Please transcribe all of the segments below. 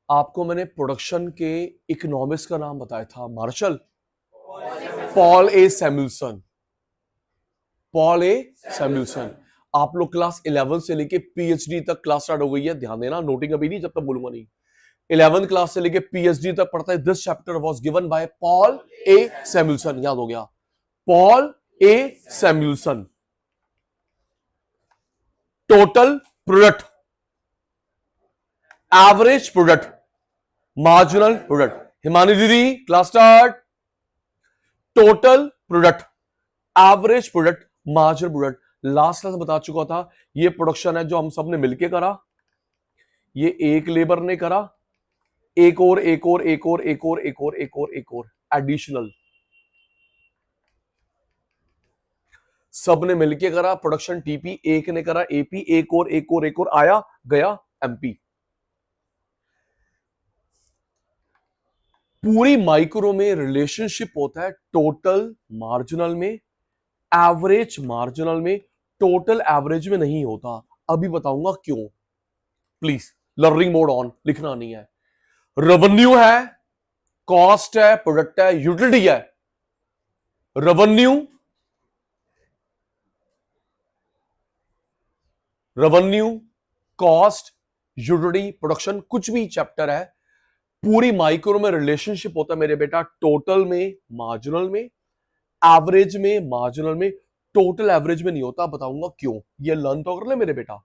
आपको मैंने प्रोडक्शन के इकोनॉमिक्स का नाम बताया था, martial, Paul A Samuelson. Paul A Samuelson. आप लोग क्लास 11 से लेके पीएचडी तक क्लास स्टार्ट हो गई है, ध्यान देना, नोटिंग अभी नहीं, जब तक बोलूंगा नहीं। 11th क्लास से लेके पीएचडी तक पढ़ता है। This chapter was given by Paul A Samuelson. याद हो गया, Paul A Samuelson. Total product, average product, marginal product. Himani दीदी class start. Total product, average product, marginal product. Last class बता चुका था, ये प्रोडक्शन है जो हम सब ने मिलके करा, ये एक लेबर ने करा, एक और एक और एक और एक और एक और एक और एक और एडिशनल, सब ने मिलके करा प्रोडक्शन। टीपी एक ने करा, एपी एक और एक और एक और, आया गया एमपी। पूरी माइक्रो में रिलेशनशिप होता है टोटल मार्जिनल में, एवरेज मार्जिनल में, टोटल एवरेज में नहीं होता। अभी बताऊंगा क्यों। प्लीज लर्निंग मोड ऑन, लिखना नहीं है। रेवेन्यू है, कॉस्ट है, प्रोडक्ट है, यूटिलिटी है। Revenue, revenue, cost, utility, production, कुछ भी चैप्टर है, पूरी माइक्रो में रिलेशनशिप होता है मेरे बेटा टोटल में, मार्जिनल में, एवरेज में, मार्जिनल में, टोटल एवरेज में नहीं होता। बताऊंगा क्यों, ये लर्न तो कर ले मेरे बेटा।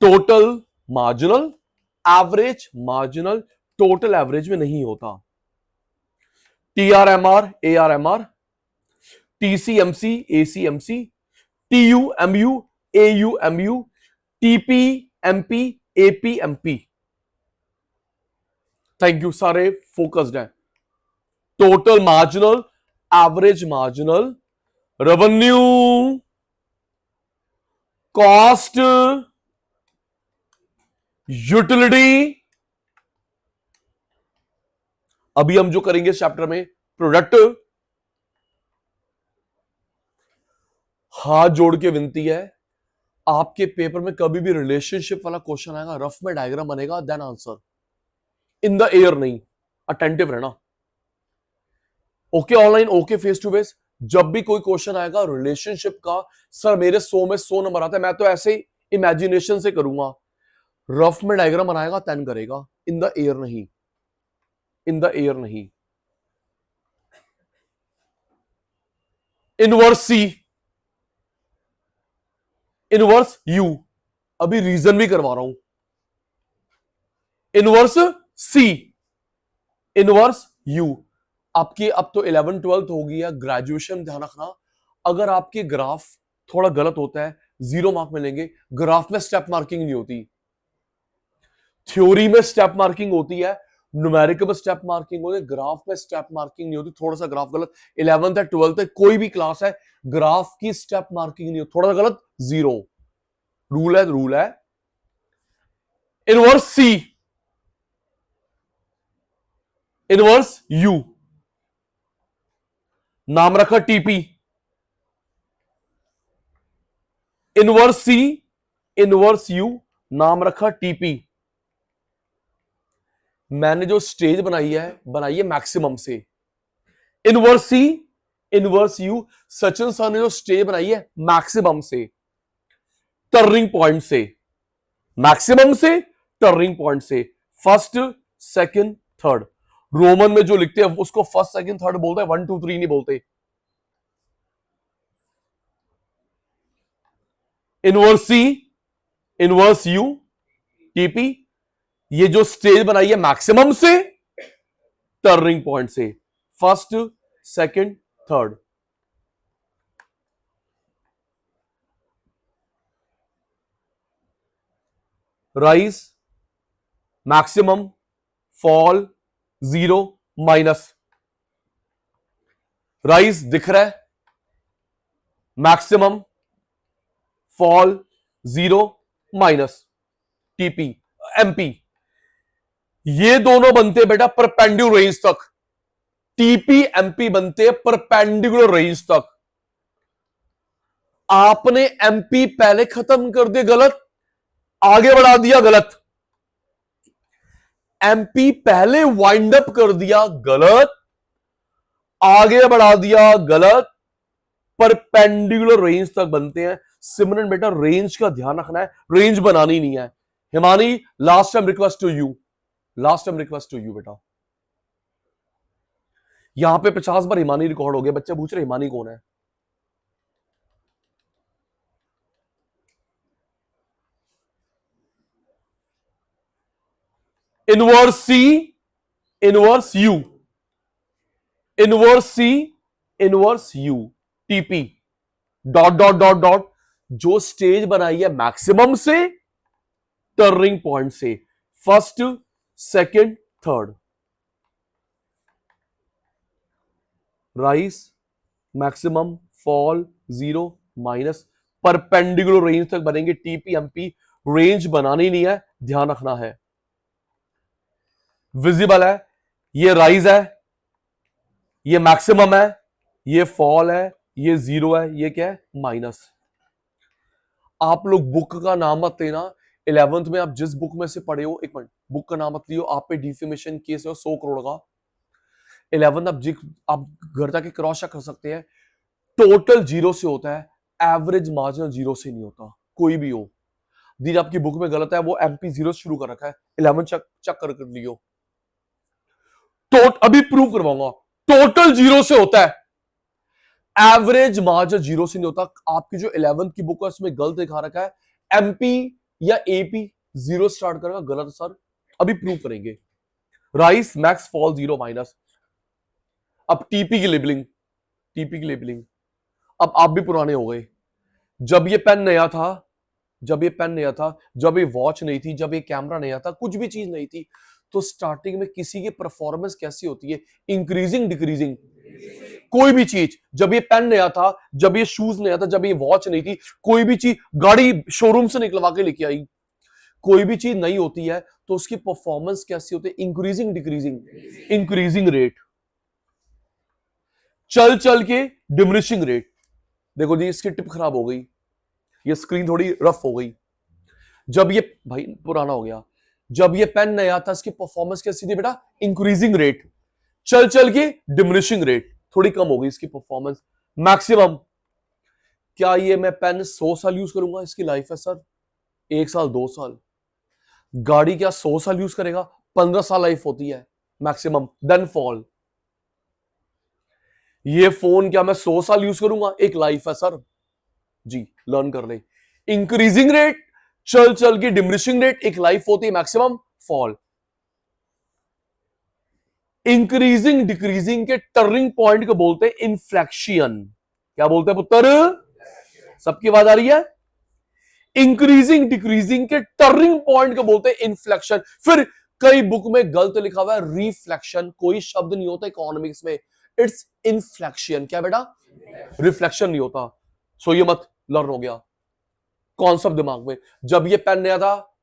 Total marginal, average marginal, total average में नहीं होता। टीआरएमआर, एआरएमआर, टीसीएमसी, एसीएमसी, टीयूएमयू, एयूएमयू, टीपीएमपी, एपीएमपी। थैंक यू, सारे फोकस्ड हैं। Total marginal, average marginal, revenue, cost, utility. अभी हम जो करेंगे इस चैप्टर में प्रोडक्ट। हाथ जोड़ के विनती है, आपके पेपर में कभी भी रिलेशनशिप वाला क्वेश्चन आएगा, रफ में डायग्राम बनेगा, then answer. In the air नहीं, अटेंटिव रहना। Okay online, okay face to face. जब भी कोई क्वेश्चन आएगा रिलेशनशिप का, सर मेरे 100 में 100 नंबर आता है, मैं तो ऐसे इमेजिनेशन से करूंगा, रफ में डायग्राम बनाएगा, तैन करेगा। इन द एयर नहीं, इन द एयर नहीं। इनवर्स सी, इनवर्स यू, अभी रीजन भी करवा रहा हूं। Inverse C, inverse U. आपकी अब तो 11 12 हो गई है, ग्रेजुएशन ध्यान रखना, अगर आपके ग्राफ थोड़ा गलत होता है 0 मार्क मिलेंगे। ग्राफ में स्टेप मार्किंग नहीं होती, थ्योरी में स्टेप मार्किंग होती है, न्यूमेरिकल में स्टेप मार्किंग होती है, ग्राफ में स्टेप मार्किंग नहीं होती। थोड़ा सा ग्राफ गलत, 11th है 12th है, कोई भी क्लास है, ग्राफ की स्टेप मार्किंग नहीं होती, थोड़ा सा गलत 0। रूल है, रूल है। इनवर्स सी, इनवर्स यू, नाम रखा TP. Inverse C, inverse U, नाम रखा टीपी। मैंने जो स्टेज बनाई है मैक्सिमम से। Inverse C, inverse U, Sachin sir ने जो स्टेज बनाई है मैक्सिमम से, टर्निंग पॉइंट से, मैक्सिमम से, टर्निंग पॉइंट से, फर्स्ट, सेकंड, थर्ड। रोमन में जो लिखते हैं उसको फर्स्ट, सेकंड, थर्ड बोलते हैं, 1 2 3 नहीं बोलते। Inverse C, inverse U, TP. ये जो स्टेज बनाई है मैक्सिमम से, टर्निंग पॉइंट से, first, second, third. Rise, maximum, fall, 0, minus. Rise दिख रहा है, maximum, fall, 0, minus, TP, MP. ये दोनों बनते हैं बेटा परपेंडिकुलर रेंज तक, टीपी एमपी बनते हैं परपेंडिकुलर रेंज तक। आपने एमपी पहले खत्म कर दिया, गलत, आगे बढ़ा दिया, गलत। एमपी पहले वाइंड अप कर दिया, गलत, आगे बढ़ा दिया, गलत, परपेंडिकुलर रेंज तक बनते हैं। सिमरन बेटा रेंज का ध्यान रखना है, रेंज बनानी नहीं है। Himani last time request to you, last time request to you बेटा। यहां पे 50 बार हिमानी रिकॉर्ड हो गया, बच्चे पूछ रहे हिमानी कौन है। Inverse C, inverse U, inverse C, inverse U, TP dot dot dot dot, जो स्टेज बनाई है मैक्सिमम से, टर्निंग पॉइंट से, first, second, third, rise, maximum, fall, zero, minus, perpendicular range तक बनेंगे। टीपी एमपी रेंज बनानी नहीं है, ध्यान रखना है। विजिबल है, ये राइज है, ये मैक्सिमम है, ये फॉल है, ये जीरो है, ये क्या है, माइनस। आप लोग बुक का नाम मत लेना, 11th में आप जिस बुक में से पढ़े हो, एक मिनट, बुक का नाम मत लियो, आप पे डिफेमेशन केस है 100 करोड़ का। 11th आप घर जाके क्रॉस चेक कर सकते हैं, टोटल जीरो से होता है, एवरेज मार्जिनल जीरो से नहीं होता, कोई भी हो। दीदी आपकी बुक में गलत है, वो एमपी जीरो शुरू कर रखा है, 11 चेक कर लियो। अभी प्रूव करवाऊंगा, टोटल जीरो से होता है, एवरेज मार्जिन जीरो से नहीं होता। आपकी जो 11th की बुक है उसमें गलत दिखा रखा है, एमपी या एपी जीरो स्टार्ट करेगा, गलत सर, अभी प्रूव करेंगे। Rice, max, fall, zero, minus. अब टीपी की लेबलिंग, टीपी की लेबलिंग, अब आप भी पुराने हो गए। जब ये पेन नया था, जब ये पेन नया था, जब ये वॉच नहीं थी, जब ये कैमरा नया था, कुछ भी चीज नहीं थी, तो स्टार्टिंग में किसी की परफॉर्मेंस कैसी होती है, इंक्रीजिंग, डिक्रीजिंग। कोई भी चीज, जब ये पेन नया था, जब ये शूज नया था, जब ये वॉच नहीं थी, कोई भी चीज, गाड़ी शोरूम से निकलवा के लेके आई, कोई भी चीज नई होती है तो उसकी परफॉर्मेंस कैसी होती है, इंक्रीजिंग, डिक्रीजिंग, इंक्रीजिंग रेट। चल चल के डिमिनिशिंग रेट। देखो जी इसकी टिप खराब हो गई, ये स्क्रीन थोड़ी रफ हो गई। जब ये भाई पुराना हो गया, जब ये पेन नया था इसकी परफॉर्मेंस कैसी थी बेटा, इंक्रीजिंग रेट। चल चल के डिमिनिशिंग रेट, थोड़ी कम हो गई इसकी परफॉर्मेंस। मैक्सिमम, क्या ये मैं पेन 100 साल यूज करूंगा, इसकी लाइफ है सर 1 साल 2 साल। गाड़ी क्या 100 साल यूज करेगा, 15 साल लाइफ होती है मैक्सिमम, देन फॉल। ये फोन क्या मैं 100 साल यूज करूंगा, एक लाइफ है सर जी, लर्न कर ले। इंक्रीजिंग रेट, चल चल के डिमिनिशिंग रेट, एक लाइफ होती है मैक्सिमम, फॉल। इंक्रीजिंग डिक्रीजिंग के टर्निंग पॉइंट को बोलते हैं इन्फ्लेक्शन। क्या बोलते हैं पुत्र, सबकी आवाज आ रही है? इंक्रीजिंग डिक्रीजिंग के टर्निंग पॉइंट को बोलते हैं इन्फ्लेक्शन। फिर कई बुक में गलत लिखा हुआ है रिफ्लेक्शन, कोई शब्द नहीं होता इकोनॉमिक्स में, इट्स इन्फ्लेक्शन। क्या बेटा, रिफ्लेक्शन नहीं होता। सो ये मत, लर्न हो गया कॉन्सेप्ट दिमाग में। जब ये पेन नया था,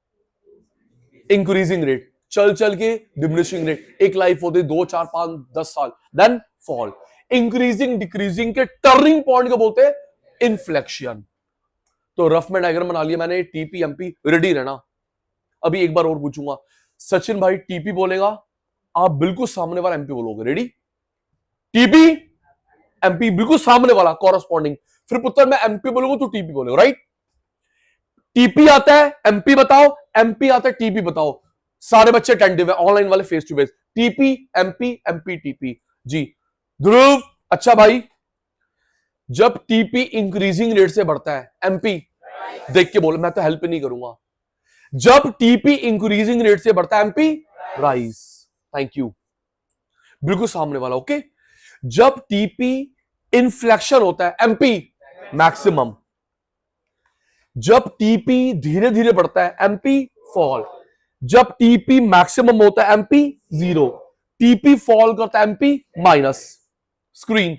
इंक्रीजिंग रेट, चल चल के डिमिनिशिंग रेट, एक लाइफ होती 2 4 5 10 साल, देन फॉल। इंक्रीजिंग डिक्रीजिंग के टर्निंग पॉइंट को बोलते हैं इन्फ्लेक्शन। तो रफ में डायग्राम बना लिया मैंने, टीपी एमपी, रेडी रहना। अभी एक बार और पूछूंगा, सचिन भाई टीपी बोलेगा, आप बिल्कुल सामने वाला एमपी बोलोगे, रेडी? टीपी एमपी बिल्कुल सामने वाला कॉरस्पॉन्डिंग। फिर पुत्र मैं एमपी बोलूंगा तो टीपी बोलेगा, राइट? टीपी आता है एमपी बताओ, एमपी आता है टीपी बताओ। सारे बच्चे अटेंटिव है, ऑनलाइन वाले face to face. TP MP, MP TP जी। ध्रुव, अच्छा भाई, जब टीपी इंक्रीजिंग रेट से बढ़ता है, एमपी देख के बोलो, मैं तो हेल्प नहीं करूंगा। जब टीपी इंक्रीजिंग रेट से बढ़ता है, एमपी राइज। थैंक यू, बिल्कुल सामने वाला, ओके। जब टीपी इन्फ्लेक्शन होता है, एमपी मैक्सिमम। जब टीपी धीरे धीरे बढ़ता है, एमपी फॉल। जब टीपी मैक्सिमम होता है, एमपी जीरो। टीपी फॉल करता है, एमपी माइनस। स्क्रीन,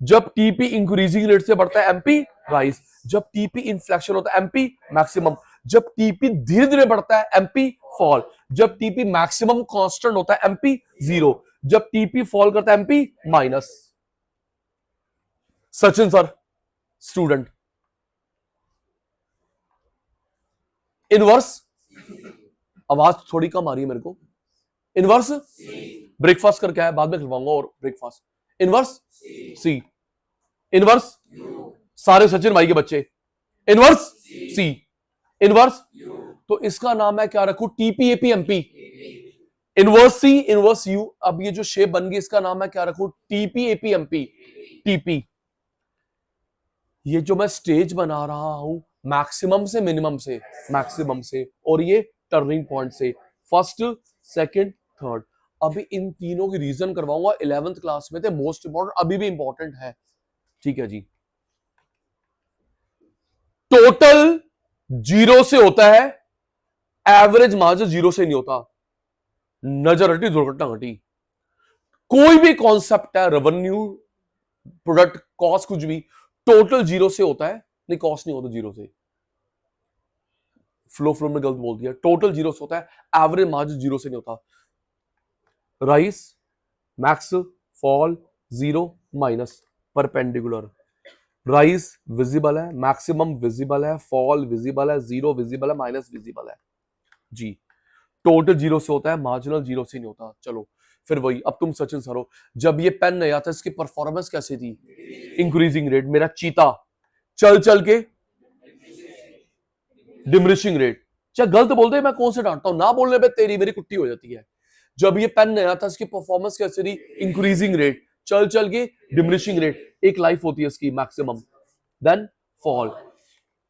जब टीपी इंक्रीजिंग रेट से बढ़ता है, एमपी राइज। जब टीपी इन्फ्लेक्शन होता है, एमपी मैक्सिमम। जब टीपी धीरे धीरे बढ़ता है, एमपी फॉल। जब टीपी मैक्सिमम कांस्टेंट होता है, एमपी जीरो। जब टीपी फॉल करता है, MP minus. Sachin sir student, inverse, आवाज थोड़ी कम आ रही है मेरे को, इनवर्स ब्रेकफास्ट करके आया, बाद में खिलवाऊंगा और ब्रेकफास्ट। इनवर्स सी, इनवर्स सारे सचिन भाई के बच्चे, इनवर्स सी, इनवर्स, तो इसका नाम है क्या रखूं, TPAP MP, inverse C inverse U. अब ये जो शेप बन गई इसका नाम है क्या रखूं, टीपीएपी एमपी, टीपी। ये जो मैं स्टेज बना रहा हूं मैक्सिमम से मिनिमम से, मैक्सिमम से, और ये टर्निंग पॉइंट से, फर्स्ट सेकंड थर्ड। अभी इन तीनों की रीजन करवाऊंगा, 11th क्लास में थे, मोस्ट इंपॉर्टेंट, अभी भी इंपॉर्टेंट है, ठीक है जी। टोटल 0 से होता है, एवरेज मार्जिन 0 से नहीं होता। नजर हटी दुर्घटना घटी। कोई भी कॉन्सेप्ट है, रेवेन्यू, प्रोडक्ट, कॉस्ट, कुछ भी टोटल 0 से होता है, नहीं कॉस्ट नहीं होता 0 से, फ्लो में गलत बोल दिया, टोटल 0 से होता है, एवरेज मार्जिन 0 से नहीं होता। Rice, max, fall, 0, minus, perpendicular. Rice visible है, मैक्सिमम विजिबल है, फॉल विजिबल है, 0 विजिबल है, माइनस विजिबल है जी। टोटल 0 से होता है, मार्जिनल 0 से नहीं होता। चलो फिर वही, अब तुम सचिन सर हो, जब ये पेन नया था इसकी परफॉर्मेंस कैसी थी, इंक्रीजिंग रेट, मेरा चीता चल चल के डिमिनिशिंग रेट। चाहे गलत बोल दे, मैं कौन से डांटता हूं, ना बोलने पे तेरी मेरी कुट्टी हो जाती है। जब ये पेन नया था इसकी परफॉर्मेंस कैसी थी, इंक्रीजिंग रेट, चल चल के डिमिनिशिंग रेट, एक लाइफ होती है इसकी मैक्सिमम, देन फॉल।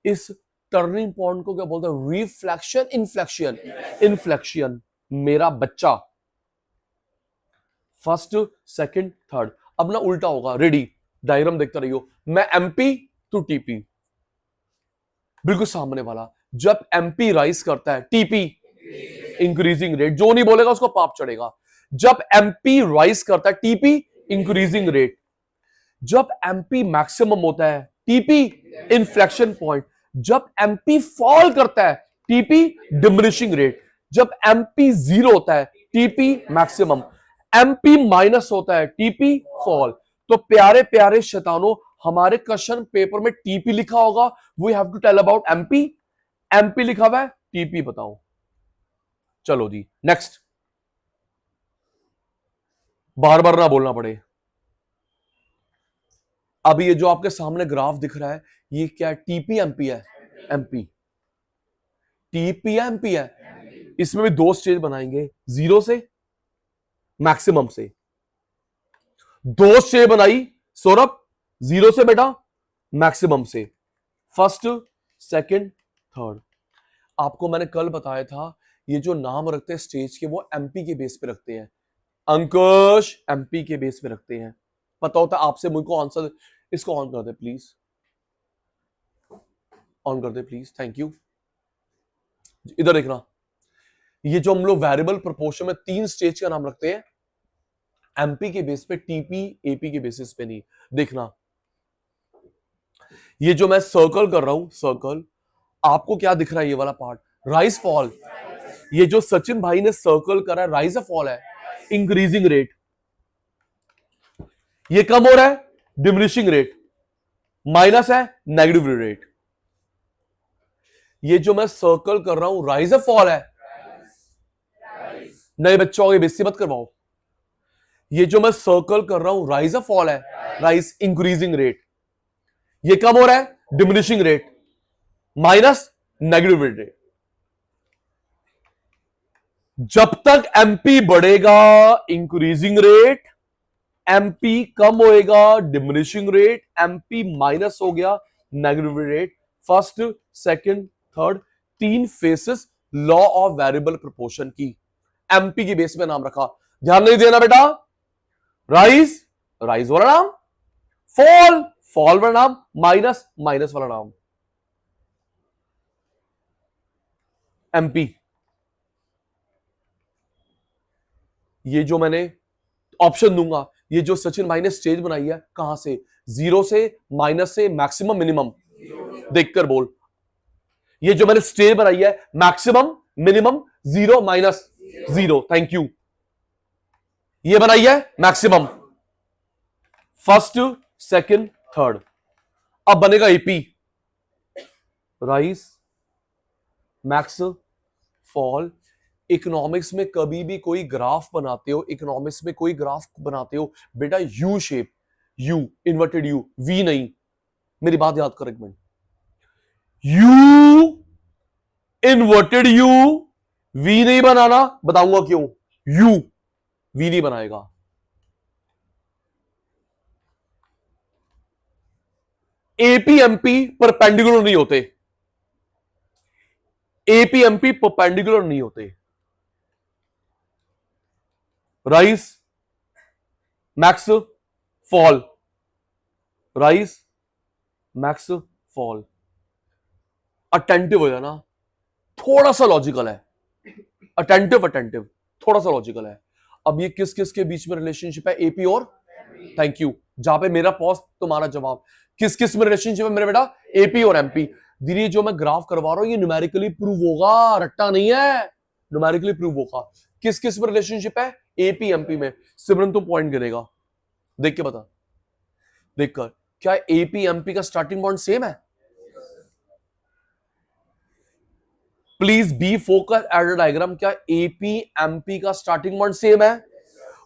इस टर्निंग पॉइंट को क्या बोलते हैं, रिफ्लेक्शन, इन्फ्लेक्शन, इन्फ्लेक्शन। मेरा बच्चा फर्स्ट सेकंड थर्ड, अब ना उल्टा होगा, रेडी, डायग्राम देखते रहियो, मैं एमपी टू टीपी, बिल्कुल सामने वाला। जब एमपी राइज करता है, टीपी इंक्रीजिंग रेट, जो नहीं बोलेगा उसको पाप चढ़ेगा। जब एमपी राइज करता है, टीपी इंक्रीजिंग रेट। जब एमपी मैक्सिमम होता है, टीपी इन्फ्लेक्शन पॉइंट। जब एमपी फॉल करता है, टीपी डिमिनिशिंग रेट। जब एमपी 0 होता है, टीपी मैक्सिमम। एमपी माइनस होता है, टीपी फॉल। तो प्यारे प्यारे शैतानों, हमारे क्वेश्चन पेपर में टीपी लिखा होगा, we have to tell about MP. MP लिखा हुआ है, टीपी बताओ। चलो जी नेक्स्ट, बार बार ना बोलना पड़े। अभी ये जो आपके सामने ग्राफ दिख रहा है, ये क्या है, टीपी एमपी है, एमपी, टीपी एमपी है। इसमें भी 2 स्टेज बनाएंगे, 0 से मैक्सिमम से। 2 स्टेज बनाई सौरभ, 0 से बेटा मैक्सिमम से, फर्स्ट सेकंड थर्ड। आपको मैंने कल बताया था, ये जो नाम रखते हैं स्टेज के, वो एमपी के बेस पे रखते हैं। अंकुश एमपी के बेस पे रखते हैं। पता होता है आपसे मुझको आंसर। इसको ऑन कर दे प्लीज, ऑन कर दे प्लीज, थैंक यू। इधर देखना, ये जो हम लोग वेरिएबल प्रोपोर्शन में 3 स्टेज का नाम रखते हैं, एमपी के बेस पे, टीपी एपी के बेसिस पे नहीं। देखना, ये जो मैं सर्कल कर रहा हूं, सर्कल, आपको क्या दिख रहा है, ये वाला पार्ट राइज फॉल। ये जो सचिन भाई ने सर्कल करा, राइज फॉल है, इंक्रीजिंग रेट। ये कम हो रहा है, डिमिनिशिंग रेट, माइनस है, नेगेटिव रेट। ये जो मैं सर्कल कर रहा हूं, राइज फॉल है, नए बच्चों की बेइज्जती मत करवाओ। ये जो मैं सर्कल कर रहा हूं, राइज फॉल है, राइज इंक्रीजिंग रेट। ये कम हो रहा है, diminishing rate, minus negative rate. जब तक एमपी बढ़ेगा, इंक्रीजिंग रेट, एमपी कम होएगा, डिमिनिशिंग रेट, एमपी माइनस हो गया, negative rate. First second third, 3 faces law of variable proportion की, एमपी की बेस पे नाम रखा। ध्यान नहीं देना बेटा, राइज, राइज वाला नाम, फॉल, फॉल वाला नाम, माइनस, माइनस वाला नाम, एमपी। ये जो मैंने ऑप्शन दूंगा, ये जो सचिन भाई ने स्टेज बनाई है, कहां से, 0 से, माइनस से, मैक्सिमम, मिनिमम, देखकर बोल। ये जो मैंने स्टेज बनाई है, maximum, minimum, 0, minus, 0, thank you. ये बनाई है मैक्सिमम, फर्स्ट सेकंड थर्ड। अब बनेगा AP, rise, max, fall, economics में कभी भी कोई ग्राफ बनाते हो, इकोनॉमिक्स में कोई ग्राफ बनाते हो बेटा, U shape, U inverted U, V नहीं। मेरी बात याद कर एक minute, U inverted U, V नहीं बनाना, बताऊंगा क्यों। यू वी नहीं बनाएगा। एपीएमपी परपेंडिकुलर नहीं होते, एपीएमपी परपेंडिकुलर नहीं होते। Rise max fall, rise max fall. Attentive हो जाना, थोड़ा सा लॉजिकल है। अटेंटिव अटेंटिव थोड़ा सा लॉजिकल है। अब ये किस किस के बीच में रिलेशनशिप है, एपी और, थैंक यू, जहां पे मेरा पॉज तुम्हारा जवाब। किस किस में रिलेशनशिप है मेरे बेटा, एपी और एमपी। दीदी जो मैं ग्राफ करवा रहा हूं ये न्यूमेरिकली प्रूव होगा, रट्टा नहीं है, न्यूमेरिकली प्रूव होगा। किस किस में रिलेशनशिप है, एपी एमपी में। सिमरन तुम पॉइंट गिनेगा, देख के बता, देख कर, क्या एपी एमपी का स्टार्टिंग पॉइंट सेम है? Please be focus at the diagram. क्या एपी एमपी का स्टार्टिंग पॉइंट सेम है?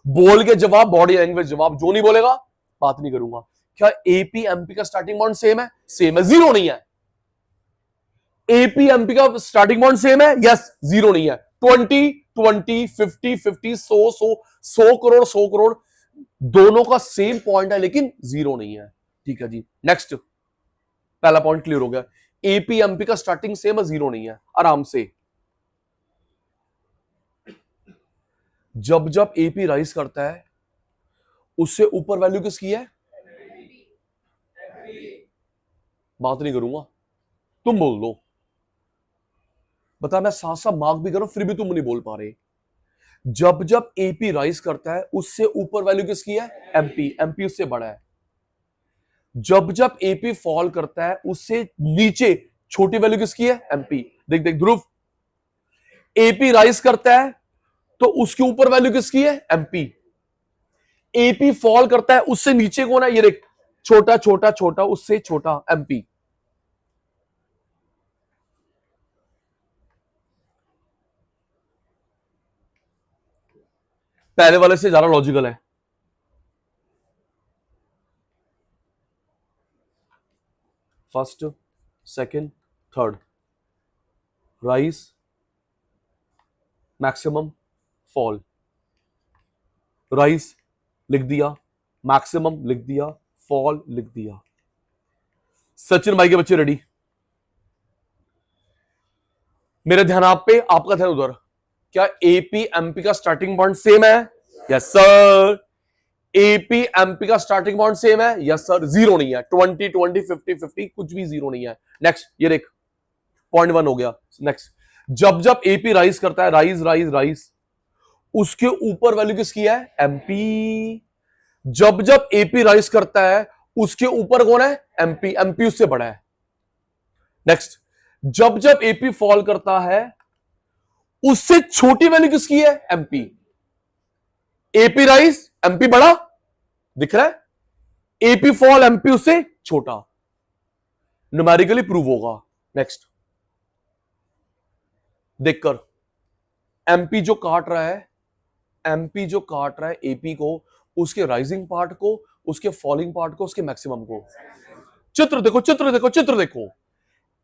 बोल के जवाब, बॉडी लैंग्वेज जवाब, जो नहीं बोलेगा बात नहीं करूंगा। क्या एपी एमपी का स्टार्टिंग पॉइंट सेम है? सेम है, जीरो नहीं है। एपी एमपी का स्टार्टिंग पॉइंट सेम है? यस, जीरो नहीं है। 20 20 50 50 100 करोड़ 100 करोड़ दोनों का सेम पॉइंट है लेकिन जीरो नहीं है। ठीक है जी, नेक्स्ट। पहला पॉइंट क्लियर हो गया, एपी एमपी का स्टार्टिंग सेम है, जीरो नहीं है। आराम से, जब जब एपी राइज करता है उससे ऊपर वैल्यू किसकी है? बात नहीं करूंगा, तुम बोल दो। बता, मैं साथ साथ मार्क भी करूं फिर भी तुम नहीं बोल पा रहे। जब जब एपी राइज करता है उससे ऊपर वैल्यू किसकी है? एमपी, एमपी उससे बड़ा है। जब जब एपी फॉल करता है उससे नीचे छोटी वैल्यू किसकी है? एमपी। देख देख ध्रुव, एपी राइज करता है तो उसके ऊपर वैल्यू किसकी है? एमपी। एपी फॉल करता है उससे नीचे कौन है? ये देख, छोटा छोटा छोटा उससे छोटा, एमपी। पहले वाले से ज्यादा लॉजिकल है। First, second, third, rise, maximum, fall. Rise लिख दिया, मैक्सिमम लिख दिया, फॉल लिख दिया। सचिन भाई के बच्चे रेडी? मेरे ध्यान आप पे, आपका ध्यान उधर। क्या एपी एमपी का स्टार्टिंग पॉइंट सेम है? Yes sir. एपी एमपी का स्टार्टिंग पॉइंट सेम है? Yes sir. जीरो नहीं है। 20 20 50 50 कुछ भी जीरो नहीं है। नेक्स्ट, ये देख, पॉइंट 1 हो गया। नेक्स्ट, जब जब एपी राइज करता है, राइज राइज राइज, उसके ऊपर वैल्यू किसकी है? एमपी। जब जब एपी राइज करता है उसके ऊपर कौन है? एमपी, एमपी उससे बड़ा है। नेक्स्ट, जब जब एपी फॉल करता है उससे छोटी वैल्यू किसकी है? एमपी। एपी राइज, एमपी बड़ा, दिख रहा है? एपी फॉल, एमपी उससे छोटा, न्यूमेरिकली प्रूव होगा। नेक्स्ट, देखकर, एमपी जो काट रहा है, एमपी जो काट रहा है एपी को, उसके राइजिंग पार्ट को, उसके फॉलिंग पार्ट को, उसके मैक्सिमम को। चित्र देखो, चित्र देखो, चित्र देखो।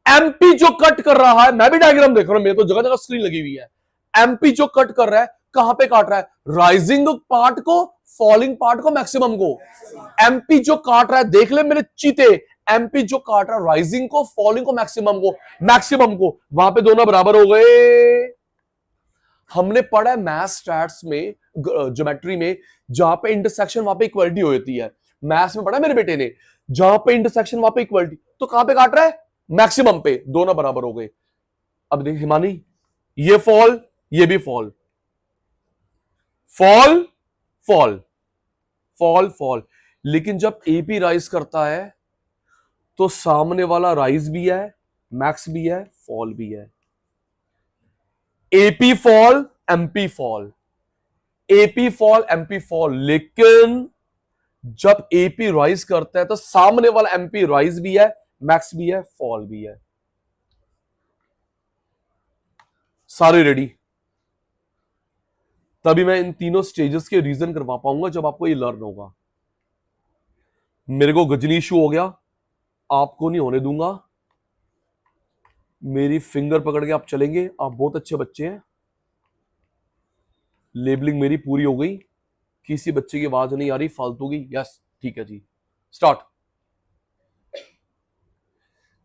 एमपी जो कट कर रहा है, मैं भी डायग्राम देख रहा हूं, मेरे तो जगह जगह स्क्रीन लगी हुई है। एमपी जो कट कर रहा है, कहां पे काट रहा है? राइजिंग पार्ट को, फॉलिंग पार्ट को, मैक्सिमम को। एमपी जो काट रहा है, देख ले मेरे चीते, एमपी जो काट रहा है राइजिंग को, फॉलिंग को, मैक्सिमम को, मैक्सिमम को, वहां पे दोनों बराबर हो गए। हमने पढ़ा है मैथ्स स्टैट्स में, ज्योमेट्री में, जहां पे इंटरसेक्शन वहां पे इक्वलिटी हो जाती है। मैथ्स में पढ़ा मेरे बेटे ने, जहां पे इंटरसेक्शन वहां पे इक्वलिटी, तो कहां पे काट रहा है? मैक्सिमम पे, दोनों बराबर हो गए। अब देख हिमानी, ये फॉल, ये भी fall, fall fall fall fall. लेकिन जब एपी राइज करता है तो सामने वाला राइज भी है, मैक्स भी है, फॉल भी है। AP fall, MP fall, AP fall, MP fall. लेकिन जब एपी राइज करता है तो सामने वाला एमपी राइज भी है, मैक्स भी है, फॉल भी है। सारे रेडी? तभी मैं इन तीनों स्टेजेस के रीजन करवा पाऊंगा जब आपको ये लर्न होगा। मेरे को गजनी इशू हो गया, आपको नहीं होने दूंगा। मेरी फिंगर पकड़ के आप चलेंगे, आप बहुत अच्छे बच्चे हैं। लेबलिंग मेरी पूरी हो गई, किसी बच्चे की आवाज नहीं आ रही फालतू की। यस ठीक है जी, स्टार्ट।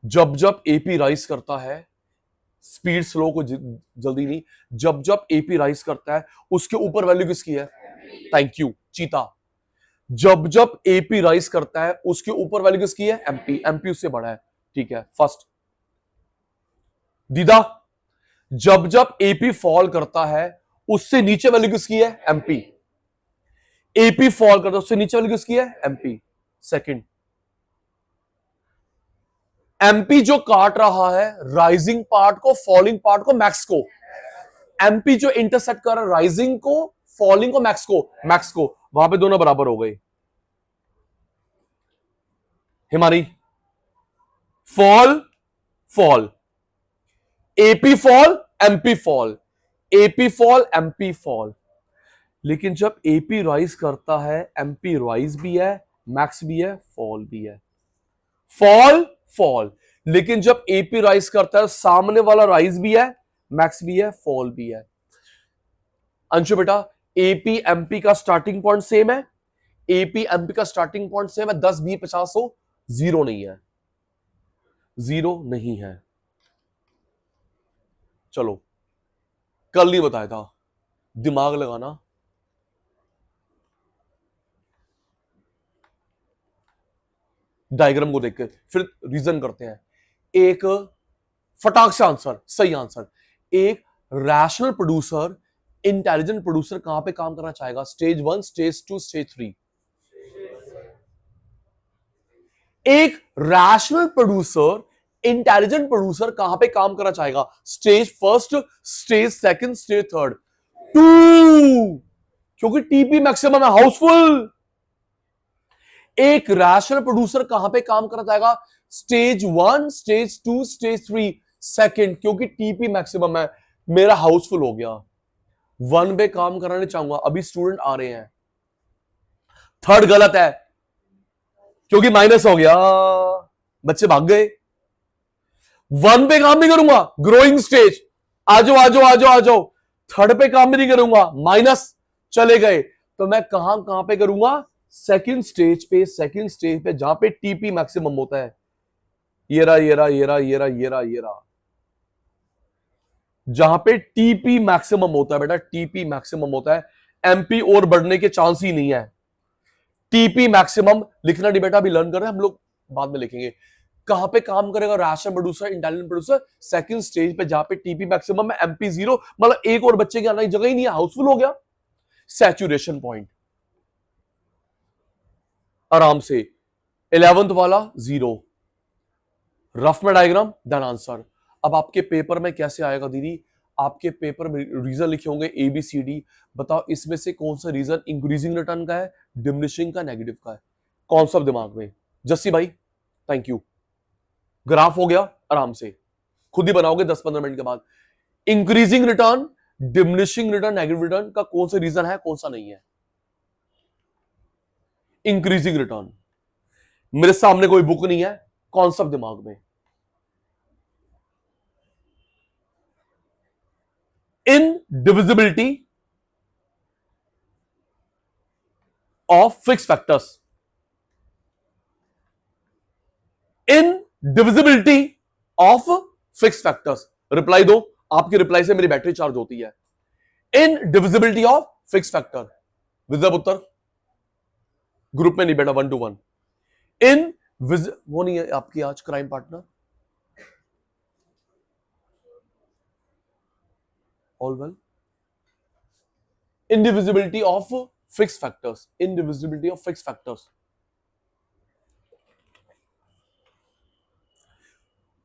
जब जब एपी राइज करता है, स्पीड स्लो को जल्दी नहीं, जब जब एपी राइज करता है उसके ऊपर वैल्यू किसकी है? थैंक यू चीता। जब जब एपी राइज करता है उसके ऊपर वैल्यू किसकी है? एमपी। एमपी उससे बड़ा है, ठीक है। फर्स्ट दीदा, जब जब एपी फॉल करता है उससे नीचे वैल्यू किसकी है? एमपी। एपी फॉल करता है उससे नीचे वाली किसकी है? एमपी। सेकंड, एमपी जो काट रहा है राइजिंग पार्ट को, फॉलिंग पार्ट को, मैक्स को। एमपी जो इंटरसेक्ट कर रहा है राइजिंग को, फॉलिंग को, मैक्स को, वहां पे दोनों बराबर हो गए। Himani, fall fall, AP fall MP fall, AP fall MP fall. लेकिन जब एपी राइज करता है एमपी राइज भी है, मैक्स भी है, फॉल भी है। Fall fall. लेकिन जब एपी राइज करता है सामने वाला राइज भी है, मैक्स भी है, फॉल भी है। अंशु बेटा, एपी एमपी का स्टार्टिंग पॉइंट सेम है, एपी एमपी का स्टार्टिंग पॉइंट सेम है, 10 20 50 100, जीरो नहीं है, जीरो नहीं है। चलो, कल नहीं बताया था, दिमाग लगाना। डायग्राम को देख के फिर रीजन करते हैं। एक फटाक से आंसर, सही आंसर। एक रैशनल प्रोड्यूसर, इंटेलिजेंट प्रोड्यूसर कहां पे काम करना चाहेगा? Stage 1, stage 2, stage 3। एक रैशनल प्रोड्यूसर, इंटेलिजेंट प्रोड्यूसर कहां पे काम करना चाहेगा? Stage 1, stage 2, stage 3। 2, क्योंकि टीपी मैक्सिमम है, हाउसफुल। एक रैशनल प्रोड्यूसर कहां पे काम करना चाहेगा? Stage 1, stage 2, stage 3। सेकंड, क्योंकि टीपी मैक्सिमम है, मेरा हाउसफुल हो गया। 1 पे काम कराने चाहूंगा, अभी स्टूडेंट आ रहे हैं। थर्ड गलत है, क्योंकि माइनस हो गया, बच्चे भाग गए। 1 पे काम नहीं करूंगा, ग्रोइंग स्टेज, आ जाओ आ जाओ आ जाओ आ जाओ। थर्ड पे काम भी नहीं करूंगा, माइनस, चले गए। तो मैं कहां पे करूंगा? सेकंड स्टेज पे, सेकंड स्टेज पे जहां पे टीपी मैक्सिमम होता है। ये रहा ये रहा ये रहा ये रहा ये रहा ये रहा, जहां पे टीपी मैक्सिमम होता है बेटा, टीपी मैक्सिमम होता है। एमपी और बढ़ने के चांस ही नहीं है। टीपी मैक्सिमम लिखना नहीं बेटा, अभी लर्न कर रहे हैं हम लोग, बाद में लिखेंगे। कहां पे काम करेगा rational producer, intelligent producer? Second stage पे जहां पे टीपी मैक्सिमम है, एमपी 0, मतलब एक और बच्चे की आने की जगह ही नहीं है, हाउसफुल हो गया। सैचुरेशन पॉइंट आराम से। 11th वाला 0, रफ में डायग्राम, देन आंसर। अब आपके पेपर में कैसे आएगा दीदी? आपके पेपर में रीजन लिखे होंगे ABCD, बताओ इसमें से कौन सा रीजन इंक्रीजिंग रिटर्न का है, डिमिनिशिंग का, नेगेटिव का है? कौन सा दिमाग में? जस्सी भाई थैंक यू। ग्राफ हो गया, आराम से खुद ही बनाओगे 10-15 मिनट के बाद। Increasing return, diminishing return, negative return का कौन सा रीजन है, कौन सा नहीं है? Increasing return. मेरे सामने कोई बुक नहीं है, कॉन्सेप्ट दिमाग में। Indivisibility of fix factors, indivisibility of fix factors. Reply दो, आपकी रिप्लाई से मेरी बैटरी चार्ज होती है। इनडिविजिबिलिटी ऑफ फिक्स फैक्टर, विद्या पुत्र, ग्रुप में नहीं बेटा, 1 to 1। वो नहीं है आपकी आज crime partner? All well. indivisibility of fixed factors, indivisibility of fixed factors,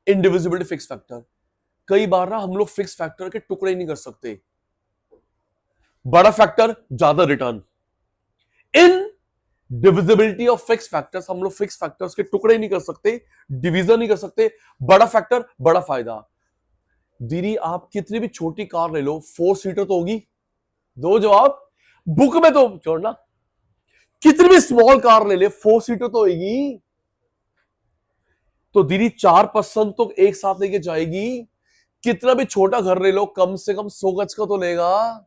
indivisibility fixed factor। कई बार ना हम लोग फिक्स फैक्टर के टुकड़े नहीं कर सकते, बड़ा फैक्टर ज्यादा return. In divisibility of fix factors, हम लोग फिक्स फैक्टर्स के टुकड़े नहीं कर सकते, डिवीजन नहीं कर सकते, बड़ा फैक्टर बड़ा फायदा। दीदी आप कितनी भी छोटी कार ले लो, 4 सीटर तो होगी, दो जवाब। बुक में तो छोड़ना, कितनी भी स्मॉल कार ले ले 4 सीटर तो होगी, तो दीदी 4 पर्सन तो एक साथ लेके जाएगी। कितना भी छोटा घर ले लो, कम से कम 100 गज का तो लेगा।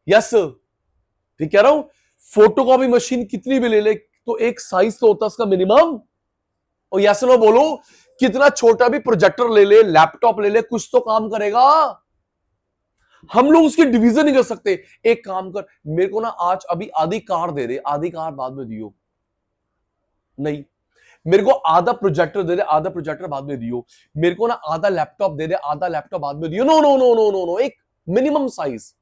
यस, ठीक कह रहा हूं। फोटोकॉपी मशीन कितनी भी ले ले, तो एक साइज तो होता है उसका मिनिमम। और यस नो बोलो, कितना छोटा भी प्रोजेक्टर ले ले, लैपटॉप ले ले, कुछ तो काम करेगा। हम लोग उसकी डिवीजन नहीं कर सकते। एक काम कर, मेरे को ना आज अभी आधी कार दे दे, आधी कार बाद में दियो। नहीं, मेरे को आधा प्रोजेक्टर दे दे, आधा प्रोजेक्टर बाद में दियो। मेरे को ना आधा लैपटॉप दे दे, आधा लैपटॉप बाद में दियो। No no no no no no, एक मिनिमम साइज।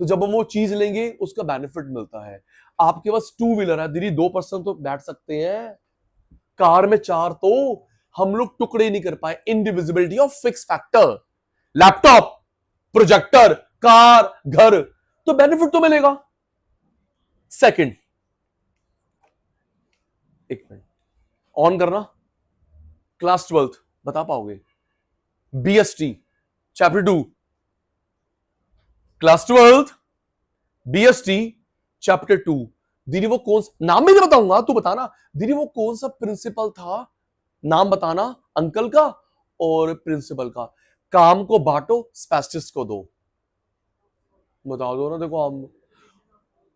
तो जब हम वो चीज लेंगे उसका बेनिफिट मिलता है। आपके पास 2 व्हीलर है दीदी, 2 पर्सन तो बैठ सकते हैं। कार में 4, तो हम लोग टुकड़े नहीं कर पाए। Indivisibility of fix factor, laptop, projector, car, घर, तो बेनिफिट तो मिलेगा। सेकंड, एक मिनट ऑन करना। क्लास 12th बता पाओगे? BST chapter 2, class 12th BST chapter 2। दीदी वो कौन सा, नाम भी नहीं बताऊंगा, तू बताना दीदी वो कौन सा प्रिंसिपल था, नाम बताना अंकल का और प्रिंसिपल का। काम को बांटो, स्पेशलिस्ट को दो। बता दो ना, देखो हम,